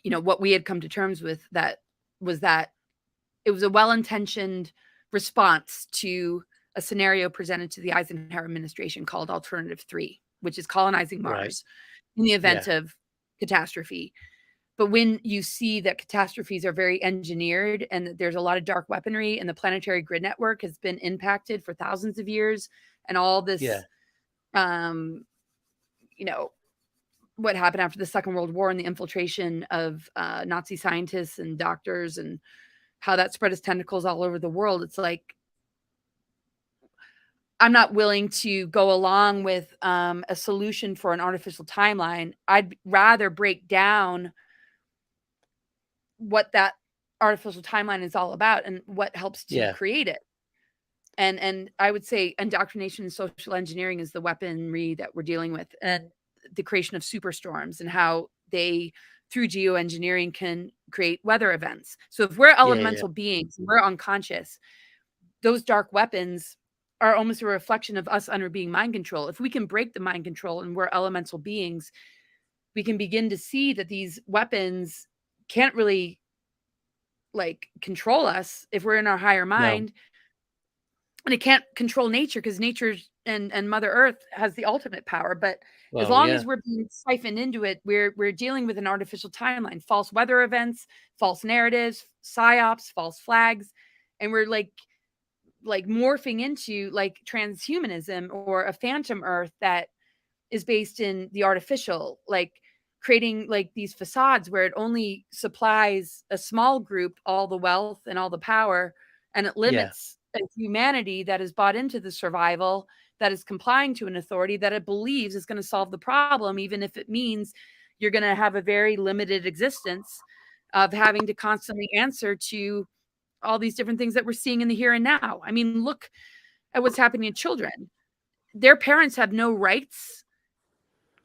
C: what we had come to terms with that it was a well-intentioned response to a scenario presented to the Eisenhower administration called Alternative 3, which is colonizing Mars in the event of catastrophe. But when you see that catastrophes are very engineered and that there's a lot of dark weaponry and the planetary grid network has been impacted for thousands of years and all this, what happened after the Second World War and the infiltration of Nazi scientists and doctors and how that spread its tentacles all over the world. It's like, I'm not willing to go along with a solution for an artificial timeline. I'd rather break down what that artificial timeline is all about and what helps to create it. And I would say indoctrination and social engineering is the weaponry that we're dealing with, and the creation of superstorms and how they, through geoengineering, can create weather events. So if we're elemental beings, and we're unconscious, those dark weapons are almost a reflection of us under being mind control. If we can break the mind control and we're elemental beings, we can begin to see that these weapons can't really like control us if we're in our higher mind. And it can't control nature because nature and Mother Earth has the ultimate power. But as long as we're being siphoned into it, we're dealing with an artificial timeline, false weather events, false narratives, psyops, false flags. And we're like morphing into like transhumanism or a phantom Earth that is based in the artificial, like creating like these facades where it only supplies a small group all the wealth and all the power, and it limits a humanity that is bought into the survival, that is complying to an authority that it believes is going to solve the problem, even if it means you're going to have a very limited existence of having to constantly answer to all these different things that we're seeing in the here and now. I mean, look at what's happening to children. Their parents have no rights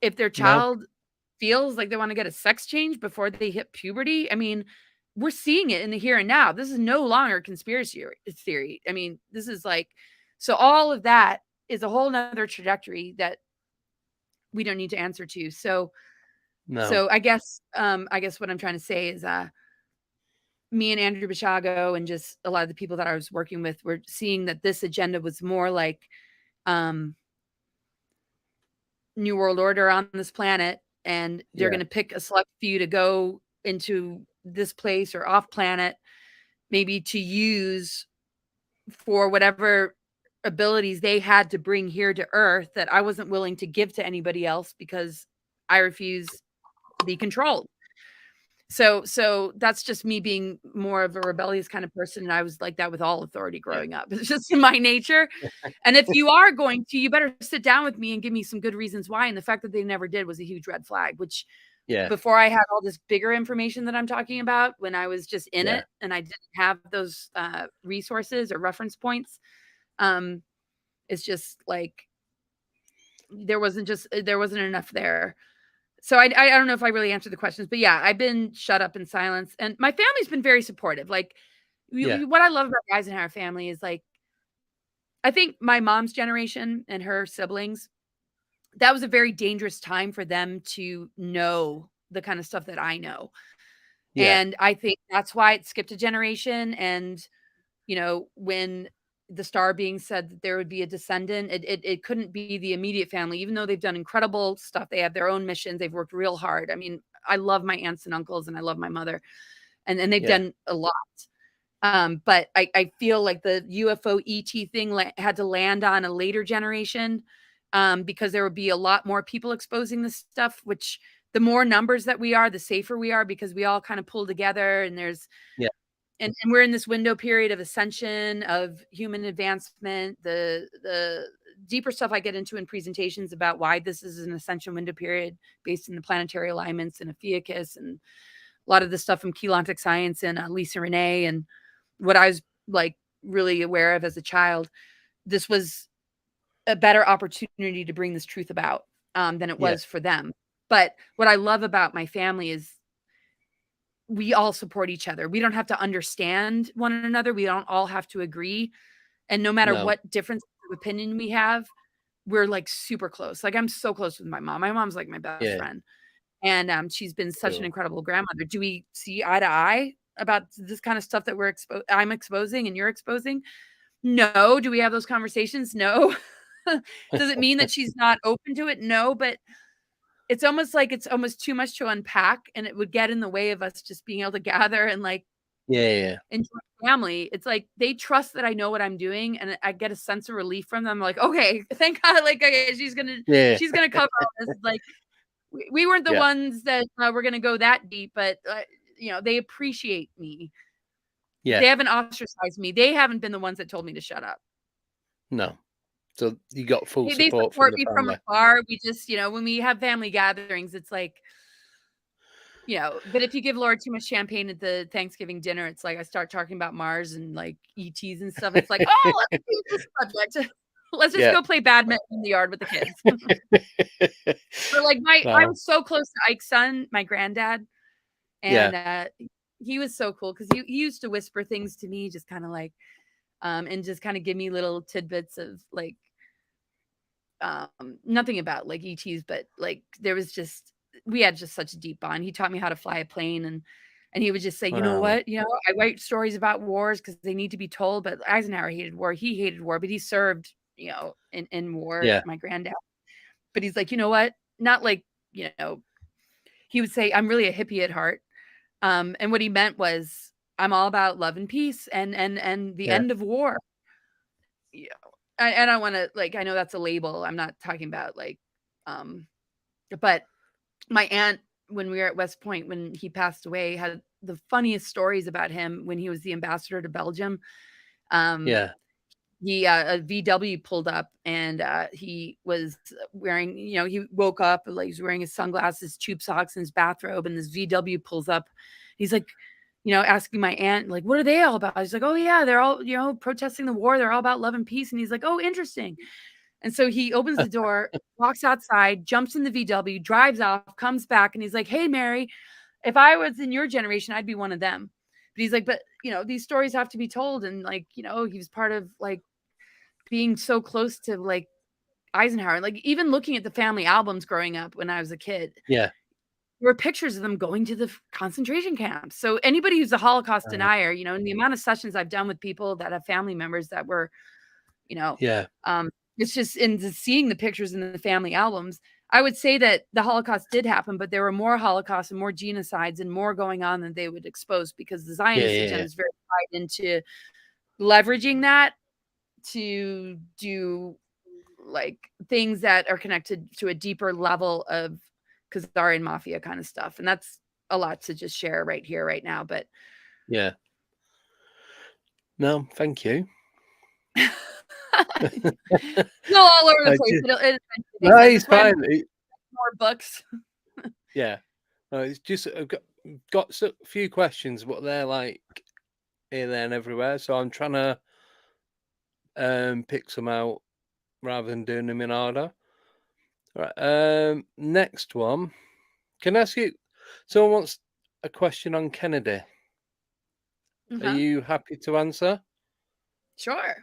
C: if their child feels like they want to get a sex change before they hit puberty. I mean, we're seeing it in the here and now. This is no longer conspiracy theory. I mean, this is like, so all of that is a whole nother trajectory that we don't need to answer to. So I guess what I'm trying to say is, me and Andrew Bishago and just a lot of the people that I was working with were seeing that this agenda was more like New World Order on this planet, and they're going to pick a select few to go into this place or off planet, maybe to use for whatever abilities they had to bring here to Earth that I wasn't willing to give to anybody else because I refuse to be controlled. So that's just me being more of a rebellious kind of person. And I was like that with all authority growing up. It's just in my nature. And if you are going to, you better sit down with me and give me some good reasons why. And the fact that they never did was a huge red flag, which before I had all this bigger information that I'm talking about, when I was just in it and I didn't have those resources or reference points, it's just like, there wasn't enough there. So I don't know if I really answered the questions, but yeah, I've been shut up in silence, and my family's been very supportive. Like, what I love about the Eisenhower family is, like, I think my mom's generation and her siblings, that was a very dangerous time for them to know the kind of stuff that I know.
B: Yeah.
C: And I think that's why it skipped a generation. And, when the star being said that there would be a descendant, it couldn't be the immediate family, even though they've done incredible stuff. They have their own missions. They've worked real hard. I mean, I love my aunts and uncles, and I love my mother, and they've done a lot. But I feel like the UFO ET thing had to land on a later generation, because there would be a lot more people exposing this stuff, which the more numbers that we are, the safer we are, because we all kind of pull together, and there's, and we're in this window period of ascension, of human advancement. The deeper stuff I get into in presentations about why this is an ascension window period based in the planetary alignments and Ophiuchus, and a lot of the stuff from Keylontic Science and Lisa Renee, and what I was, like, really aware of as a child. This was a better opportunity to bring this truth about, than it was for them. But what I love about my family is we all support each other. We don't have to understand one another. We don't all have to agree. And no matter what difference of opinion we have, we're, like, super close. Like, I'm so close with my mom. My mom's like my best friend. And she's been such an incredible grandmother. Do we see eye to eye about this kind of stuff that I'm exposing and you're exposing? No. Do we have those conversations? No. Does it mean that she's not open to it? No. But it's almost like it's almost too much to unpack, and it would get in the way of us just being able to gather and, like, enjoy family. It's like they trust that I know what I'm doing, and I get a sense of relief from them. Like, okay, thank God. Like, okay, she's gonna cover all this. Like, we weren't the ones that were going to go that deep, but they appreciate me. They haven't ostracized me. They haven't been the ones that told me to shut up.
B: No. So you got full
C: They
B: support
C: support
B: from the
C: me
B: family.
C: from afar. We just, when we have family gatherings, it's like, but if you give Laura too much champagne at the Thanksgiving dinner, it's like I start talking about Mars and, like, ETs and stuff. It's like, oh, let's change the subject. Let's just go play badminton in the yard with the kids. But, like, I was so close to Ike's son, my granddad, and he was so cool because he used to whisper things to me, just kind of like, and just kind of give me little tidbits of, like, nothing about, like, ETs, but, like, we had just such a deep bond. He taught me how to fly a plane, and he would just say, you know what, I write stories about wars because they need to be told. But Eisenhower hated war. He hated war, but he served, in war. My granddad. But he's like, you know what? Not like, he would say, I'm really a hippie at heart. And what he meant was, I'm all about love and peace and the end of war. I don't want to, like, I know that's a label. I'm not talking about, like, but my aunt, when we were at West Point, when he passed away, had the funniest stories about him when he was the ambassador to Belgium. He a VW pulled up, and he was wearing, he woke up, like, he's wearing his sunglasses, tube socks, and his bathrobe, and this VW pulls up. He's like, asking my aunt, like, what are they all about? He's like, oh yeah, they're all, protesting the war. They're all about love and peace. And he's like, oh, interesting. And so he opens the door, walks outside, jumps in the VW, drives off, comes back, and he's like, hey, Mary, if I was in your generation, I'd be one of them. But he's like, but, these stories have to be told. And, like, he was part of, like, being so close to, like, Eisenhower. Like, even looking at the family albums growing up when I was a kid. There were pictures of them going to the concentration camps. So anybody who's a Holocaust denier, and the amount of sessions I've done with people that have family members that were, it's just in seeing the pictures in the family albums, I would say that the Holocaust did happen, but there were more Holocausts and more genocides and more going on than they would expose, because the Zionist agenda is very tied into leveraging that to do, like, things that are connected to a deeper level of Khazarian mafia kind of stuff. And that's a lot to just share right here, right now. But
B: no, thank you.
C: No, all over the place.
B: It's fine.
C: More books.
B: It's just, I've got a few questions, but they're, like, here, there, and everywhere. So I'm trying to pick some out rather than doing them in order. Right. Next one Can I ask you? Someone wants a question on Kennedy. Are you happy to answer?
C: Sure.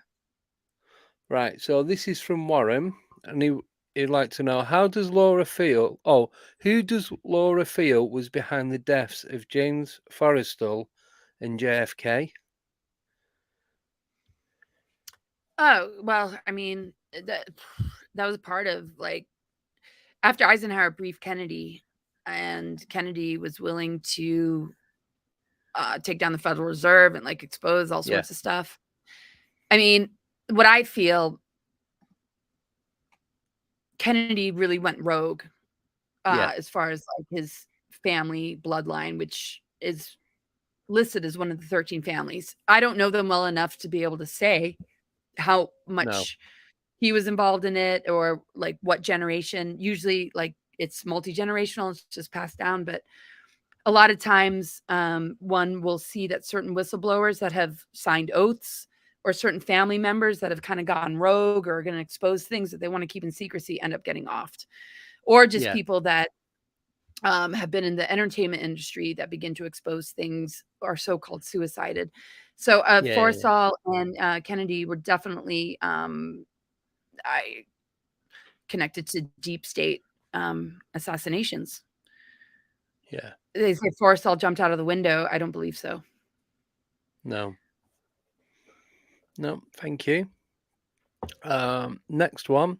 B: Right. So this is from Warren, and he'd like to know, how does Laura feel? Oh, who does Laura feel was behind the deaths of James Forrestal and JFK?
C: Oh, well, I mean, that was part of, like, after Eisenhower briefed Kennedy, and Kennedy was willing to take down the Federal Reserve and, like, expose all sorts of stuff. I mean, what I feel, Kennedy really went rogue as far as, like, his family bloodline, which is listed as one of the 13 families. I don't know them well enough to be able to say how much he was involved in it, or like what generation. Usually, like, it's multi-generational, it's just passed down. But a lot of times, one will see that certain whistleblowers that have signed oaths, or certain family members that have kind of gone rogue or are going to expose things that they want to keep in secrecy, end up getting offed. Or just people that have been in the entertainment industry that begin to expose things, are so-called suicided. So Forrestal and Kennedy were definitely connected to deep state assassinations.
B: Yeah.
C: They say Forrestal jumped out of the window. I don't believe so.
B: No, thank you. Next one.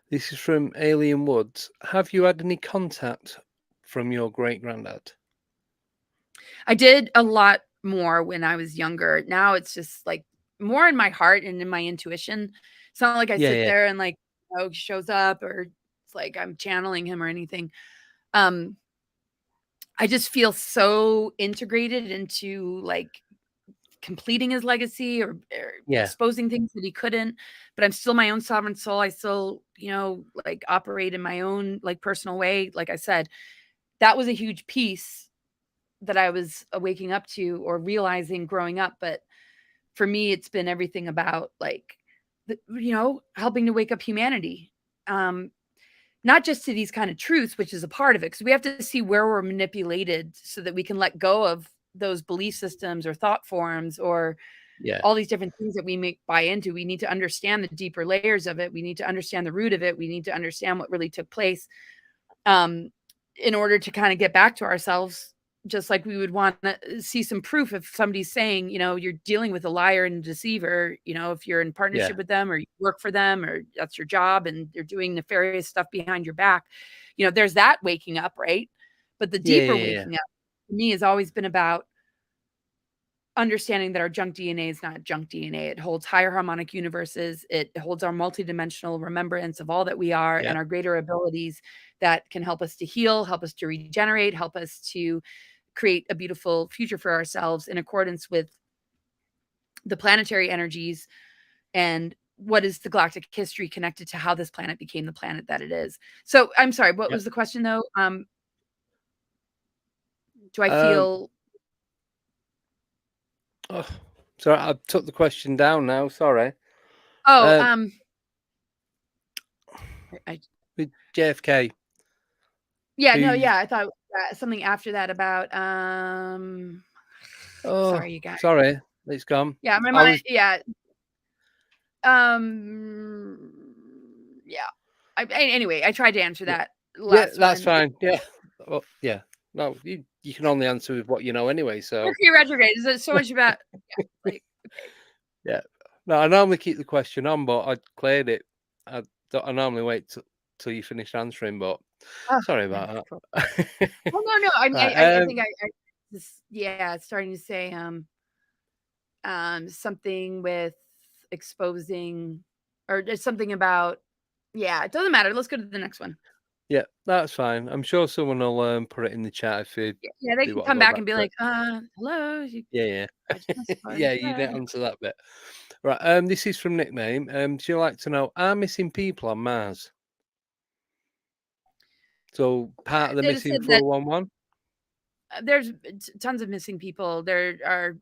B: This is from Alien Woods. Have you had any contact from your great-granddad?
C: I did a lot more when I was younger. Now it's just like more in my heart and in my intuition. It's not like I sit there and, like, he shows up, or it's like I'm channeling him or anything. I just feel so integrated into, like, completing his legacy, or exposing things that he couldn't. But I'm still my own sovereign soul. I still, like, operate in my own, like, personal way. Like I said, that was a huge piece that I was waking up to or realizing growing up. But for me, it's been everything about, like, helping to wake up humanity. Not just to these kind of truths, which is a part of it, because we have to see where we're manipulated so that we can let go of those belief systems or thought forms, or all these different things that we may buy into. We need to understand the deeper layers of it. We need to understand the root of it. We need to understand what really took place in order to kind of get back to ourselves. Just like we would want to see some proof if somebody's saying, you're dealing with a liar and a deceiver, if you're in partnership with them, or you work for them, or that's your job, and they're doing nefarious stuff behind your back, there's that waking up, right? But the deeper waking up to me has always been about understanding that our junk DNA is not junk DNA. It holds higher harmonic universes. It holds our multidimensional remembrance of all that we are, and our greater abilities that can help us to heal, help us to regenerate, help us to create a beautiful future for ourselves in accordance with the planetary energies, and what is the galactic history connected to how this planet became the planet that it is. So I'm sorry, what was the question though? Do I feel...
B: Oh, sorry, I took the question down now. Sorry. With JFK.
C: I thought something after that about sorry, you guys.
B: Sorry, it's gone.
C: Yeah, my mind. Anyway, I tried to answer that last
B: that's
C: one.
B: fine. Yeah. Well, yeah. No, you can only answer with what you know anyway. So
C: Mercury retrograde is so much about.
B: No, I normally keep the question on, but I cleared it. I normally wait till you finish answering, but sorry about that.
C: Cool. No. I think it's starting to say something with exposing, or just something about. Yeah, it doesn't matter. Let's go to the next one.
B: Yeah, that's fine. I'm sure someone will put it in the chat if they.
C: Yeah, they can come back and be like, hello.
B: Yeah, you didn't answer that bit. Right. This is from Nickname. She'd like to know, are missing people on Mars? So part of the missing 411?
C: There's tons of missing people. There are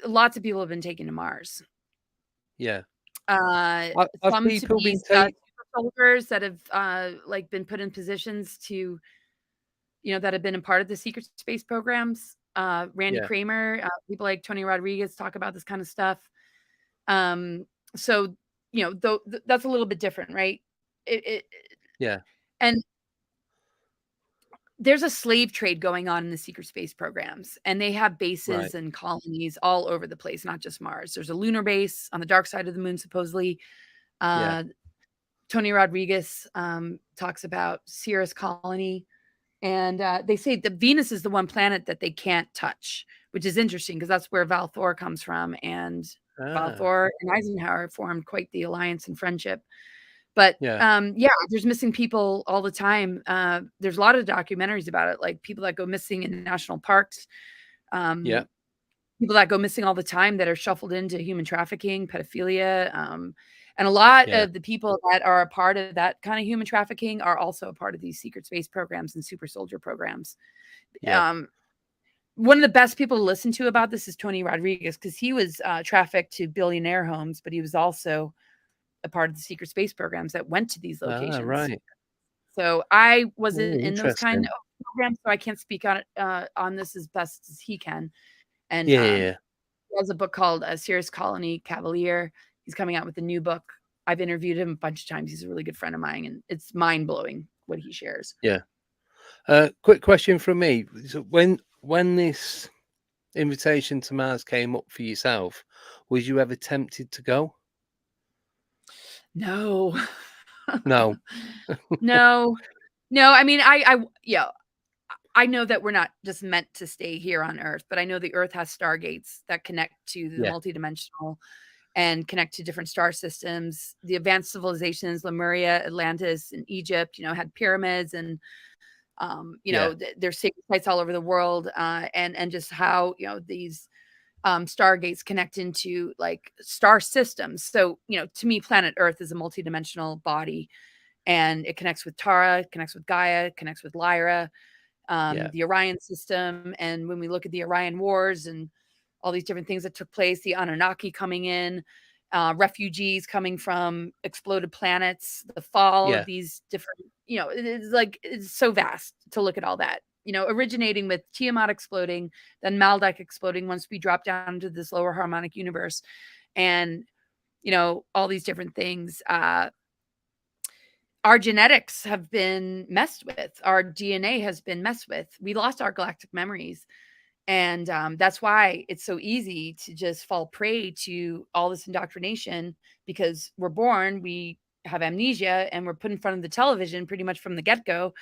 C: lots of people have been taken to Mars.
B: Yeah.
C: Some to be super soldiers that have like been put in positions to, that have been a part of the secret space programs. Randy
B: Yeah.
C: Kramer, people like Tony Rodriguez talk about this kind of stuff. So, that's a little bit different, right?
B: Yeah.
C: And there's a slave trade going on in the secret space programs, and they have bases
B: Right.
C: and colonies all over the place, not just Mars. There's a lunar base on the dark side of the moon, supposedly.
B: Yeah.
C: Tony Rodriguez talks about Cirrus colony, and they say that Venus is the one planet that they can't touch, which is interesting because that's where Val Thor comes from, and Val
B: Ah.
C: Thor and Eisenhower formed quite the alliance and friendship. But
B: Yeah.
C: there's missing people all the time. There's a lot of documentaries about it, like people that go missing in national parks,
B: Yeah.
C: people that go missing all the time that are shuffled into human trafficking, pedophilia, and a lot
B: Yeah.
C: of the people that are a part of that kind of human trafficking are also a part of these secret space programs and super soldier programs.
B: Yeah.
C: One of the best people to listen to about this is Tony Rodriguez, because he was trafficked to billionaire homes, but he was also a part of the secret space programs that went to these locations.
B: Ah, right.
C: So I
B: Oh,
C: wasn't in those kind
B: interesting.
C: of programs, so I can't speak on it on this as best as he can. And
B: Yeah.
C: he has a book called Cirrus Colony Cavalier. He's coming out with a new book. I've interviewed him a bunch of times. He's a really good friend of mine, and it's mind blowing what he shares.
B: Yeah. Quick question from me. So when this invitation to Mars came up for yourself, was you ever tempted to go?
C: No.
B: No.
C: No. I mean, I know that we're not just meant to stay here on Earth, but I know the Earth has stargates that connect to the
B: Yeah.
C: multidimensional and connect to different star systems. The advanced civilizations, Lemuria, Atlantis, and Egypt, had pyramids, and there's sacred sites all over the world, and just how these stargates connect into like star systems. So to me, planet Earth is a multidimensional body, and it connects with Tara, connects with Gaia, connects with Lyra, the Orion system. And when we look at the Orion Wars and all these different things that took place, the Anunnaki coming in, refugees coming from exploded planets, the fall of these different, it's so vast to look at all that, originating with Tiamat exploding, then Maldek exploding once we drop down to this lower harmonic universe, and, all these different things. Our genetics have been messed with. Our DNA has been messed with. We lost our galactic memories. And that's why it's so easy to just fall prey to all this indoctrination, because we're born, we have amnesia, and we're put in front of the television pretty much from the get-go,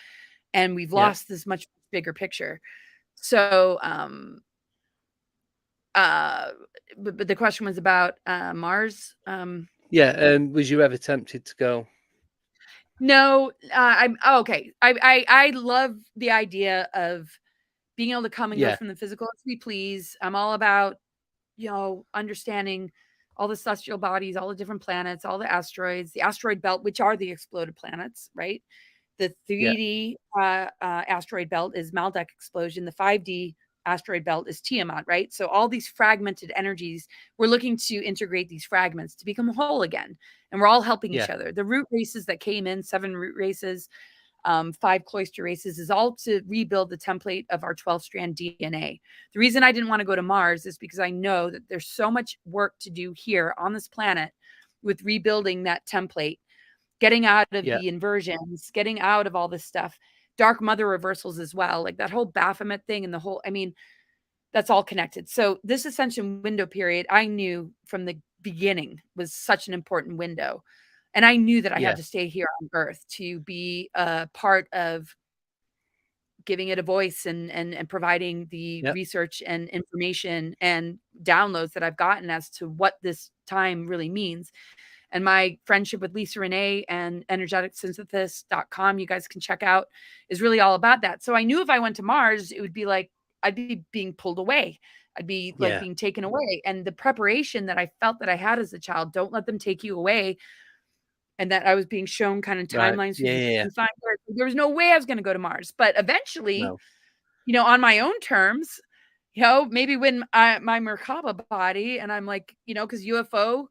C: and we've lost this much bigger picture. So, but the question was about Mars.
B: Was you ever tempted to go?
C: No, okay. I love the idea of being able to come and go from the physical as we please. I'm all about, understanding all the celestial bodies, all the different planets, all the asteroids, the asteroid belt, which are the exploded planets, right? The 3D asteroid belt is Maldek explosion. The 5D asteroid belt is Tiamat, right? So all these fragmented energies, we're looking to integrate these fragments to become whole again. And we're all helping each other. The root races that came in, 7 root races, 5 cloister races, is all to rebuild the template of our 12-strand DNA. The reason I didn't want to go to Mars is because I know that there's so much work to do here on this planet with rebuilding that template, getting out of the inversions, getting out of all this stuff, dark mother reversals as well, like that whole Baphomet thing and the whole, that's all connected. So this ascension window period, I knew from the beginning was such an important window. And I knew that I had to stay here on Earth to be a part of giving it a voice and providing the research and information and downloads that I've gotten as to what this time really means. And my friendship with Lisa Renee and energeticsynthesis.com, you guys can check out, is really all about that. So I knew if I went to Mars, it would be like I'd be being pulled away. I'd be like being taken away. And the preparation that I felt that I had as a child, don't let them take you away. And that I was being shown kind of timelines. There was no way I was going to go to Mars. But eventually, on my own terms, maybe when my Merkaba body, and I'm like, because UFO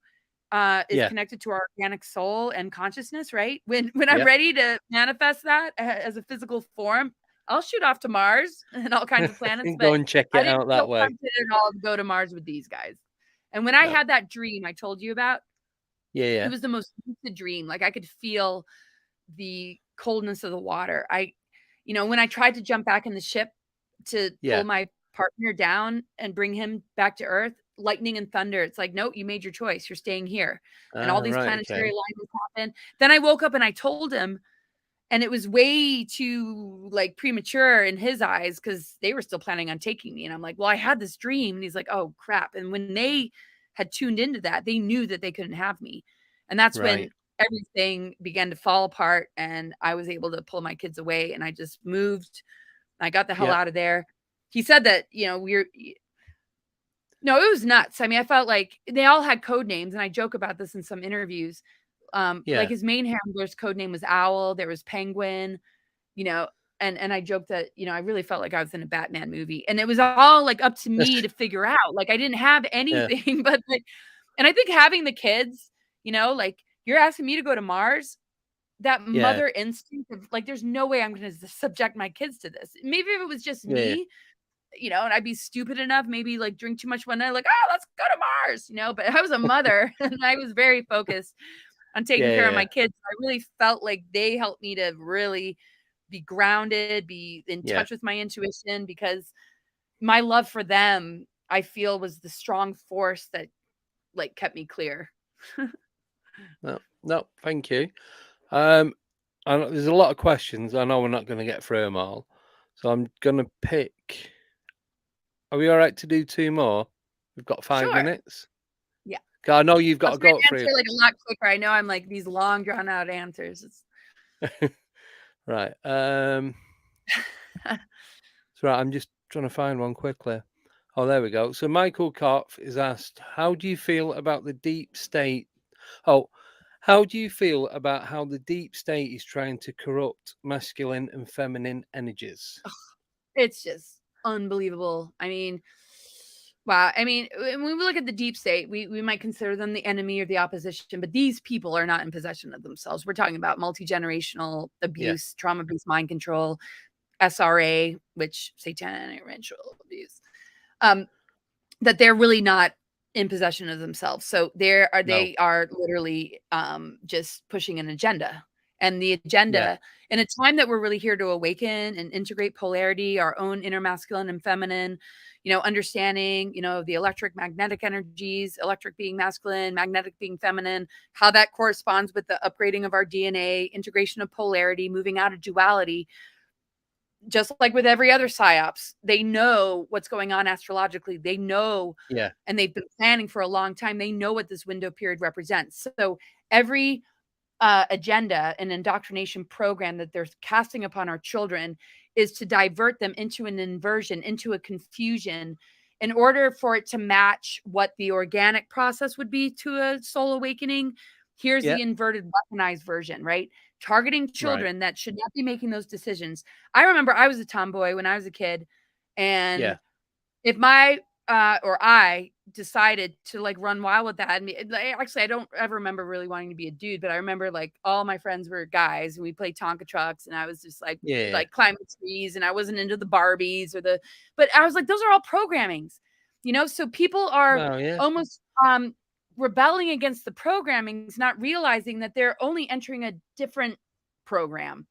C: is
B: Yeah.
C: connected to our organic soul and consciousness, right? When I'm
B: Yeah.
C: ready to manifest that as a physical form, I'll shoot off to Mars and all kinds of planets,
B: Go
C: but
B: and check
C: I
B: it
C: didn't
B: out that
C: feel
B: way.
C: confident at all to go to Mars with these guys. And when I
B: No.
C: had that dream I told you about,
B: Yeah,
C: it
B: yeah.
C: was the most lucid dream. Like, I could feel the coldness of the water. When I tried to jump back in the ship to
B: Yeah.
C: pull my partner down and bring him back to Earth, lightning and thunder. It's like, nope, you made your choice. You're staying here. And all these
B: Right,
C: planetary
B: okay.
C: alignments happened. Then I woke up and I told him, and it was way too like premature in his eyes because they were still planning on taking me. And I'm like, well, I had this dream. And he's like, oh crap. And when they had tuned into that, they knew that they couldn't have me. And that's
B: Right.
C: when everything began to fall apart and I was able to pull my kids away and I just moved. I got the hell
B: Yeah.
C: out of there. He said that, no, it was nuts. I mean, I felt like they all had code names, and I joke about this in some interviews. Like
B: Yeah.
C: his main handler's code name was Owl. There was Penguin, you know, and I joked that, I really felt like I was in a Batman movie, and it was all like up to me to figure out. Like I didn't have
B: Yeah.
C: anything, but like, and I think having the kids, like you're asking me to go to Mars, that
B: Yeah.
C: mother instinct of like, there's no way I'm going to subject my kids to this. Maybe if it was just
B: Yeah.
C: me, and I'd be stupid enough, maybe like drink too much one night, like, oh, let's go to Mars, but I was a mother and I was very focused on taking care of my kids. I really felt like they helped me to really be grounded, be in
B: Yeah.
C: touch with my intuition, because my love for them, I feel, was the strong force that like kept me clear.
B: No, thank you. I know there's a lot of questions. I know we're not going to get through them all. So I'm going to pick. Are we all right to do 2 more? We've got 5
C: Sure.
B: minutes.
C: Yeah.
B: 'Cause I know you've got
C: I'll
B: to
C: try
B: go
C: to
B: through.
C: answer like a lot quicker. I know I'm like these long drawn out answers.
B: Right. So right, I'm just trying to find one quickly. Oh, there we go. So Michael Kopf is asked, how do you feel about the deep state? Oh, how do you feel about how the deep state is trying to corrupt masculine and feminine energies?
C: It's just unbelievable. I mean, wow. I mean, when we look at the deep state, we might consider them the enemy or the opposition, but these people are not in possession of themselves. We're talking about multi-generational abuse, trauma-based mind control, SRA, which satanic ritual abuse. That they're really not in possession of themselves. So they are literally just pushing an agenda. And the agenda, in a time that we're really here to awaken and integrate polarity, our own inner masculine and feminine, understanding, the electric magnetic energies, electric being masculine, magnetic being feminine, how that corresponds with the upgrading of our DNA, integration of polarity, moving out of duality. Just like with every other psyops, they know what's going on astrologically. They know, and they've been planning for a long time. They know what this window period represents. So every agenda and indoctrination program that they're casting upon our children is to divert them into an inversion, into a confusion, in order for it to match what the organic process would be to a soul awakening. Here's the inverted, weaponized version, right? Targeting children that should not be making those decisions. I remember I was a tomboy when I was a kid, and if I decided to like run wild with that. Actually, I don't ever remember really wanting to be a dude, but I remember like all my friends were guys and we played Tonka trucks, and I was just like climbing trees, and I wasn't into the Barbies but I was like, those are all programmings, so people are almost rebelling against the programmings, not realizing that they're only entering a different program.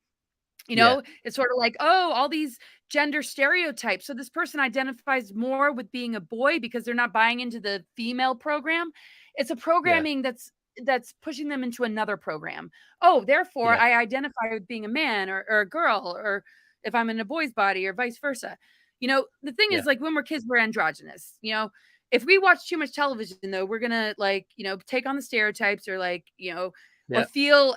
C: It's sort of like, oh, all these gender stereotypes. So this person identifies more with being a boy because they're not buying into the female program. It's a programming that's pushing them into another program. Oh, therefore I identify with being a man or a girl, or if I'm in a boy's body, or vice versa. The thing is, like, when we're kids, we're androgynous. If we watch too much television, though, we're gonna take on the stereotypes, or or feel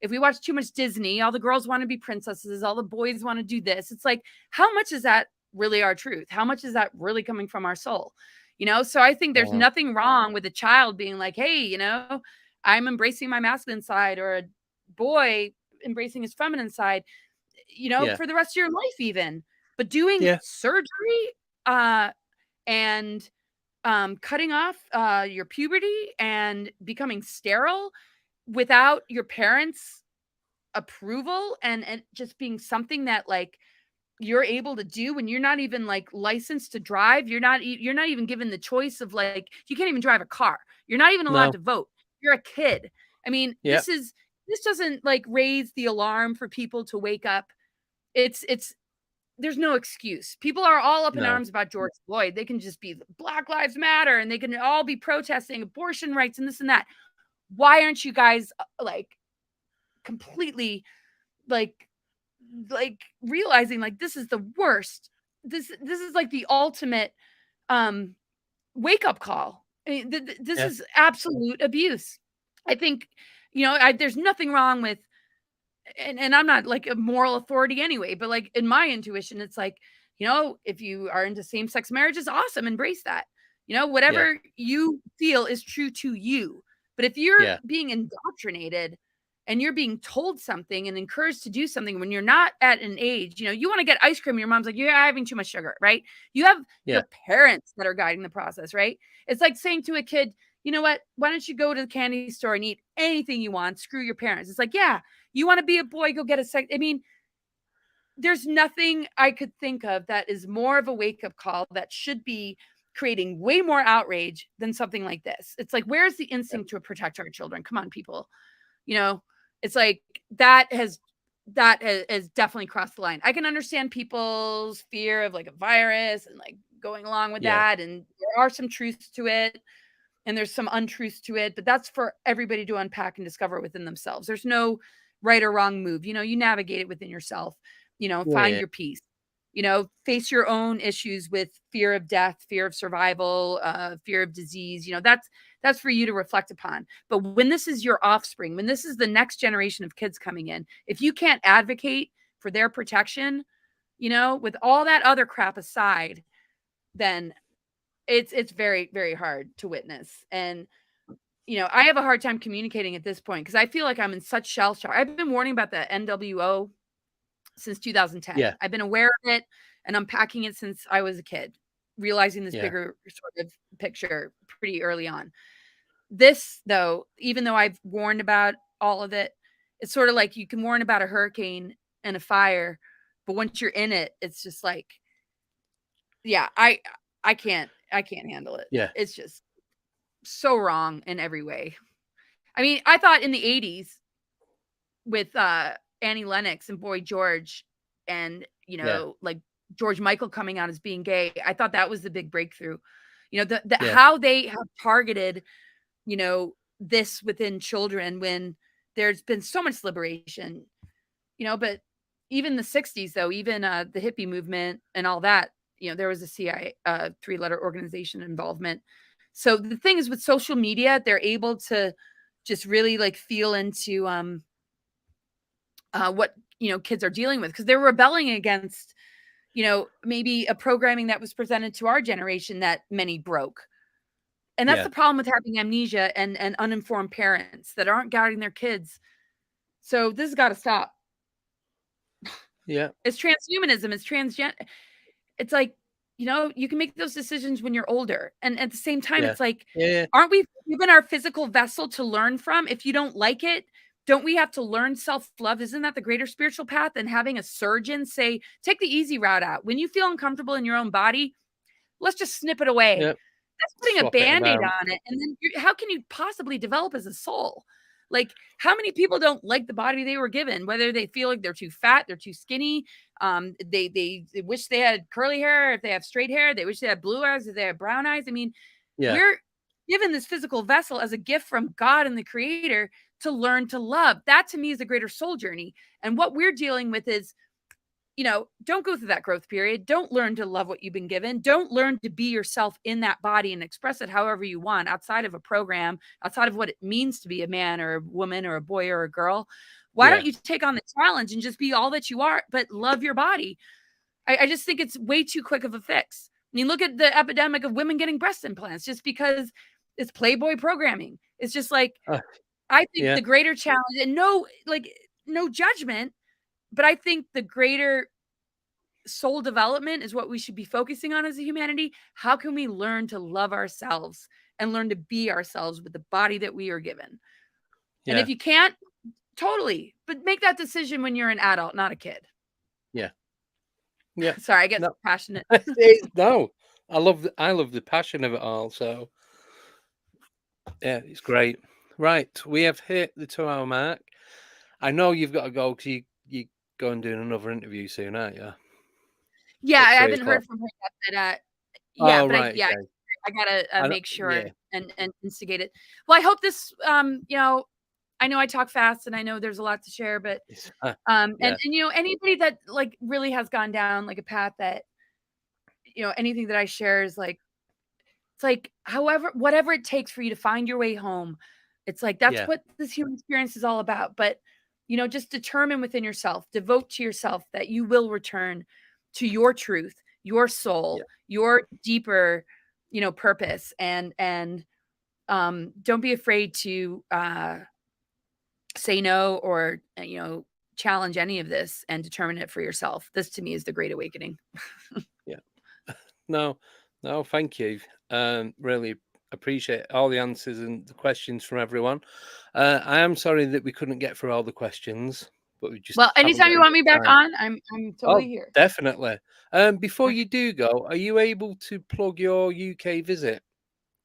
C: if we watch too much Disney, all the girls want to be princesses, all the boys want to do this. It's like, how much is that really our truth? How much is that really coming from our soul? So I think there's nothing wrong with a child being like, hey, I'm embracing my masculine side, or a boy embracing his feminine side, for the rest of your life even. But doing surgery and cutting off your puberty and becoming sterile without your parents' approval, and just being something that like you're able to do when you're not even like licensed to drive. You're not even given the choice of like, you can't even drive a car. You're not even allowed
B: No.
C: to vote. You're a kid. I mean,
B: Yeah.
C: this doesn't like raise the alarm for people to wake up. It's there's no excuse. People are all up in
B: No.
C: arms about George Floyd. They can just be Black Lives Matter and they can all be protesting abortion rights and this and that. Why aren't you guys like completely like realizing like this is the worst? This is like the ultimate wake up call. I mean, this
B: Yeah.
C: is absolute abuse. I think, there's nothing wrong with, and I'm not like a moral authority anyway, but like in my intuition, it's like, if you are into same sex marriages, awesome, embrace that. Whatever you feel is true to you. But if you're
B: Yeah.
C: being indoctrinated and you're being told something and encouraged to do something when you're not at an age, you want to get ice cream, your mom's like, you're having too much sugar, right? You have your parents that are guiding the process, right? It's like saying to a kid, you know what? Why don't you go to the candy store and eat anything you want? Screw your parents. It's like, yeah, you want to be a boy, go get a sex. I mean, there's nothing I could think of that is more of a wake-up call that should be creating way more outrage than something like this. It's like, where's the instinct to protect our children? Come on, people. It's like that has definitely crossed the line. I can understand people's fear of like a virus and like going along with that. And there are some truths to it and there's some untruths to it, but that's for everybody to unpack and discover within themselves. There's no right or wrong move. You navigate it within yourself, find your peace, face your own issues with fear of death, fear of survival, fear of disease. That's for you to reflect upon. But when this is your offspring, when this is the next generation of kids coming in, if you can't advocate for their protection, with all that other crap aside, then it's very, very hard to witness. And, I have a hard time communicating at this point because I feel like I'm in such shell shock. I've been warning about the NWO since 2010.
B: Yeah.
C: I've been aware of it and unpacking it since I was a kid, realizing this bigger sort of picture pretty early on. This, though, even though I've warned about all of it, it's sort of like you can warn about a hurricane and a fire, but once you're in it, it's just like, yeah, I can't handle it.
B: Yeah.
C: It's just so wrong in every way. I mean, I thought in the 80s with Annie Lennox and Boy George and, like George Michael coming out as being gay, I thought that was the big breakthrough. How they have targeted, this within children when there's been so much liberation, but even the 60s, though, even the hippie movement and all that, there was a CIA, 3-letter organization involvement. So the thing is with social media, they're able to just really like feel into what kids are dealing with, because they're rebelling against maybe a programming that was presented to our generation that many broke. And that's the problem with having amnesia and uninformed parents that aren't guiding their kids. So this has got to stop.
B: Yeah.
C: It's transhumanism. It's transgender. It's like, you can make those decisions when you're older. And at the same time, it's like, aren't we given our physical vessel to learn from? If you don't like it, don't we have to learn self-love? Isn't that the greater spiritual path than having a surgeon say, take the easy route out? When you feel uncomfortable in your own body, let's just snip it away.
B: Yep.
C: That's putting a Band-Aid on it. And then how can you possibly develop as a soul? Like, how many people don't like the body they were given, whether they feel like they're too fat, they're too skinny. They wish they had curly hair. If they have straight hair, they wish they had blue eyes. If they have brown eyes. I mean, we're given this physical vessel as a gift from God and the Creator to learn to love. That to me is a greater soul journey. And what we're dealing with is, don't go through that growth period. Don't learn to love what you've been given. Don't learn to be yourself in that body and express it however you want, outside of a program, outside of what it means to be a man or a woman or a boy or a girl. Why don't you take on the challenge and just be all that you are, but love your body? I just think it's way too quick of a fix. I mean, look at the epidemic of women getting breast implants just because it's Playboy programming. It's just like, I think the greater challenge, and no judgment, but I think the greater soul development is what we should be focusing on as a humanity. How can we learn to love ourselves and learn to be ourselves with the body that we are given? And if you can't, totally, but make that decision when you're an adult, not a kid.
B: Yeah.
C: Sorry, I get so passionate.
B: No, I love the passion of it all. So yeah, it's great. Right, we have hit the 2-hour mark. I know you've got to go because you go and do another interview soon, aren't you?
C: Yeah, I haven't heard from her yet, but yeah, but
B: right,
C: I gotta make sure and instigate it. Well, I hope this, you know, I know I talk fast and I know there's a lot to share, but and you know, anybody that like really has gone down like a path that, you know, anything that I share is like, it's like whatever it takes for you to find your way home. It's like that's what this human experience is all about. But you know, just determine within yourself, devote to yourself that you will return to your truth, your soul, your deeper, you know, purpose, and don't be afraid to say no or you know, challenge any of this and determine it for yourself. This to me is the Great Awakening.
B: No, thank you. Really appreciate all the answers and the questions from everyone. I am sorry that we couldn't get through all the questions, but we just
C: anytime you want me back on, I'm totally here.
B: Definitely. Before you do go, are you able to plug your UK visit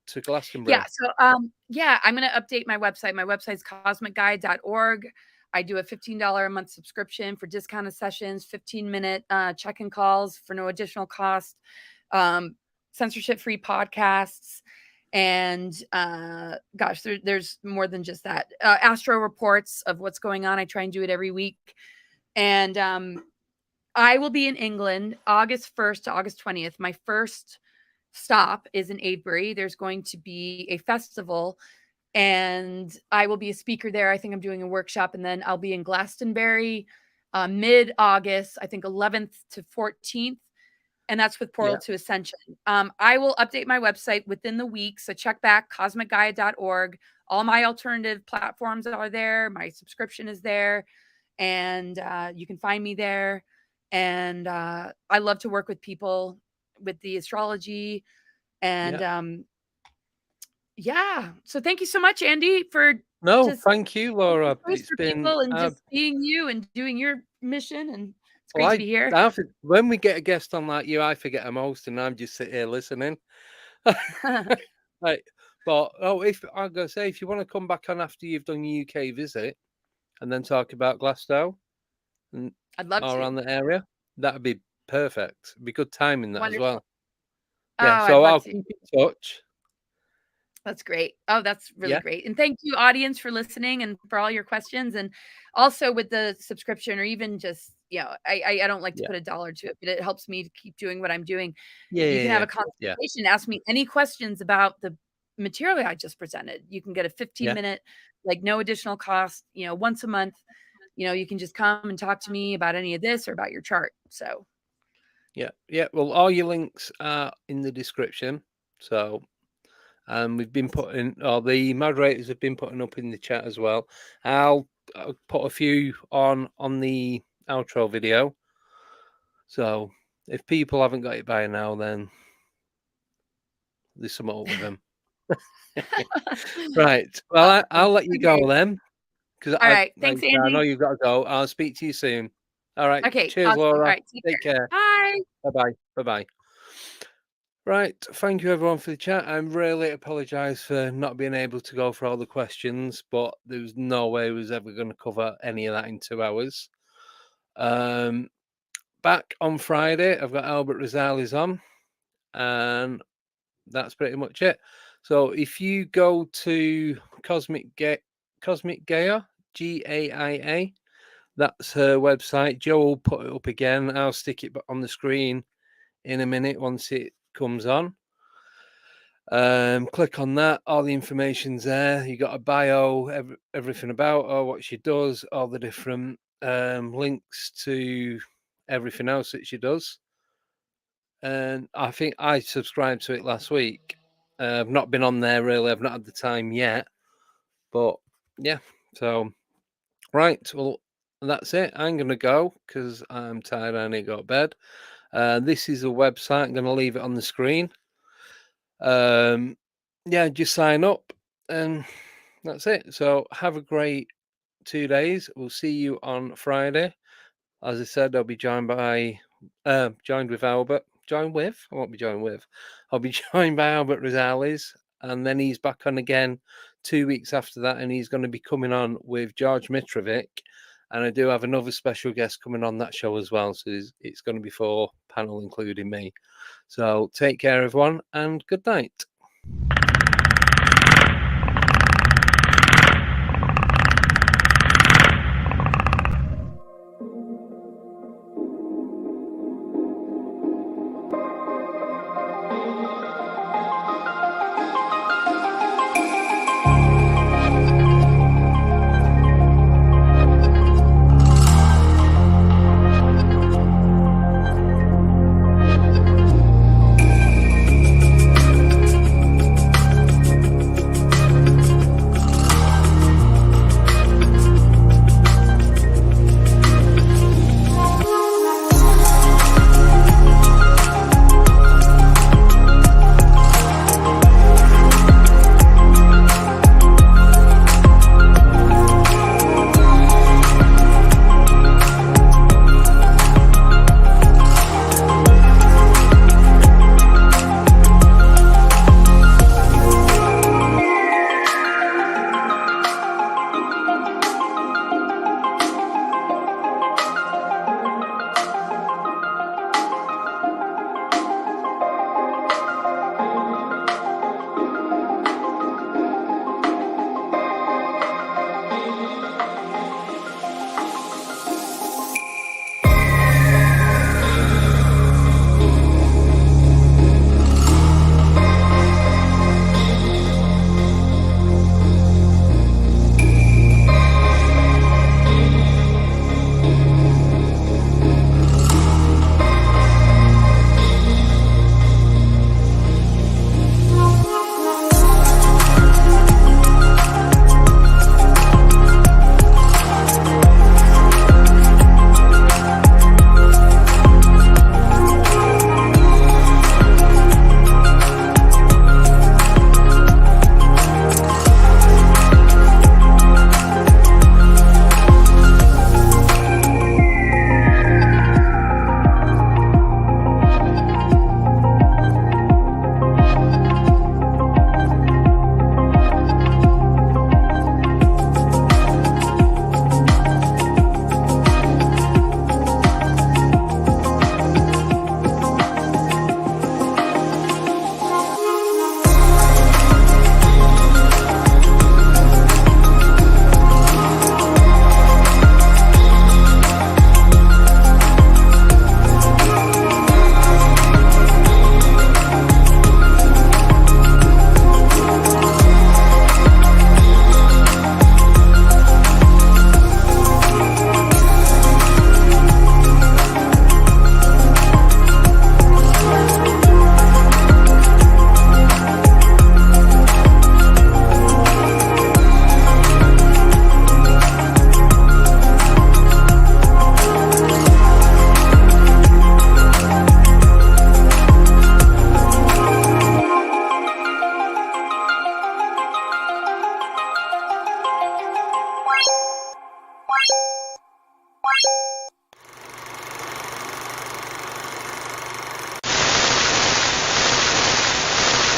B: to Glastonbury?
C: Yeah, so I'm going to update my website. My website's cosmicgaia.org. I do a $15 a month subscription for discounted sessions, 15-minute check-in calls for no additional cost, censorship-free podcasts, and gosh, there's more than just that. Astro reports of what's going on. I try and do it every week. And I will be in England August 1st to August 20th. My first stop is in Avebury. There's going to be a festival and I will be a speaker there. I think I'm doing a workshop, and then I'll be in Glastonbury mid-August, I think 11th to 14th. And that's with Portal to Ascension. I will update my website within the week. So check back, cosmicgaia.org. All my alternative platforms are there. My subscription is there. And you can find me there. And I love to work with people with the astrology. And so thank you so much, Andy, for
B: thank you, Laura.
C: It's been people and just being you and doing your mission, and it's great to be here.
B: When we get a guest on like you, I forget the most, and I'm just sitting here listening. Right, but if I'm gonna say, if you want to come back on after you've done your UK visit, and then talk about Glasgow, and
C: I'd love to
B: around the area, that'd be perfect. It'd be good timing that as well.
C: Yeah,
B: so I'll keep in touch.
C: That's great. Oh, that's really great. And thank you, audience, for listening and for all your questions. And also with the subscription, or even just, you know, I don't like to put a dollar to it, but it helps me to keep doing what I'm doing. You can have a consultation, ask me any questions about the material I just presented. You can get a 15-minute, like no additional cost, you know, once a month. You know, you can just come and talk to me about any of this or about your chart. So.
B: Yeah. Well, all your links are in the description. So. We've been putting, or the moderators have been putting up in the chat as well. I'll put a few on the outro video. So if people haven't got it by now, then there's something up with them. Right. Well, I'll let you go then.
C: All right. Thanks, Andy.
B: I know you've got to go. I'll speak to you soon. All right.
C: Okay.
B: Cheers,
C: awesome.
B: Laura.
C: All right,
B: take care.
C: Bye.
B: Bye-bye. Bye-bye. Right, thank you everyone for the chat. I really apologise for not being able to go for all the questions, but there was no way we was ever going to cover any of that in 2 hours. Back on Friday, I've got Albert Rosales on, and that's pretty much it. So if you go to Cosmic Gaia, Gaia, that's her website. Joe will put it up again. I'll stick it on the screen in a minute once it comes on. Click on that. All the information's there. You got a bio, everything about her, what she does, all the different links to everything else that she does. And I think I subscribed to it last week. I've not been on there really. I've not had the time yet. But yeah, so right. Well, that's it. I'm going to go because I'm tired and I need to go to bed. This is a website. I'm going to leave it on the screen. Yeah, just sign up and that's it. So have a great 2 days. We'll see you on Friday. As I said, I'll be joined with Albert. I won't be joined with. I'll be joined by Albert Rosales, and then he's back on again 2 weeks after that, and he's going to be coming on with George Mitrovic. And I do have another special guest coming on that show as well. So it's going to be 4 panel, including me. So take care, everyone, and good night.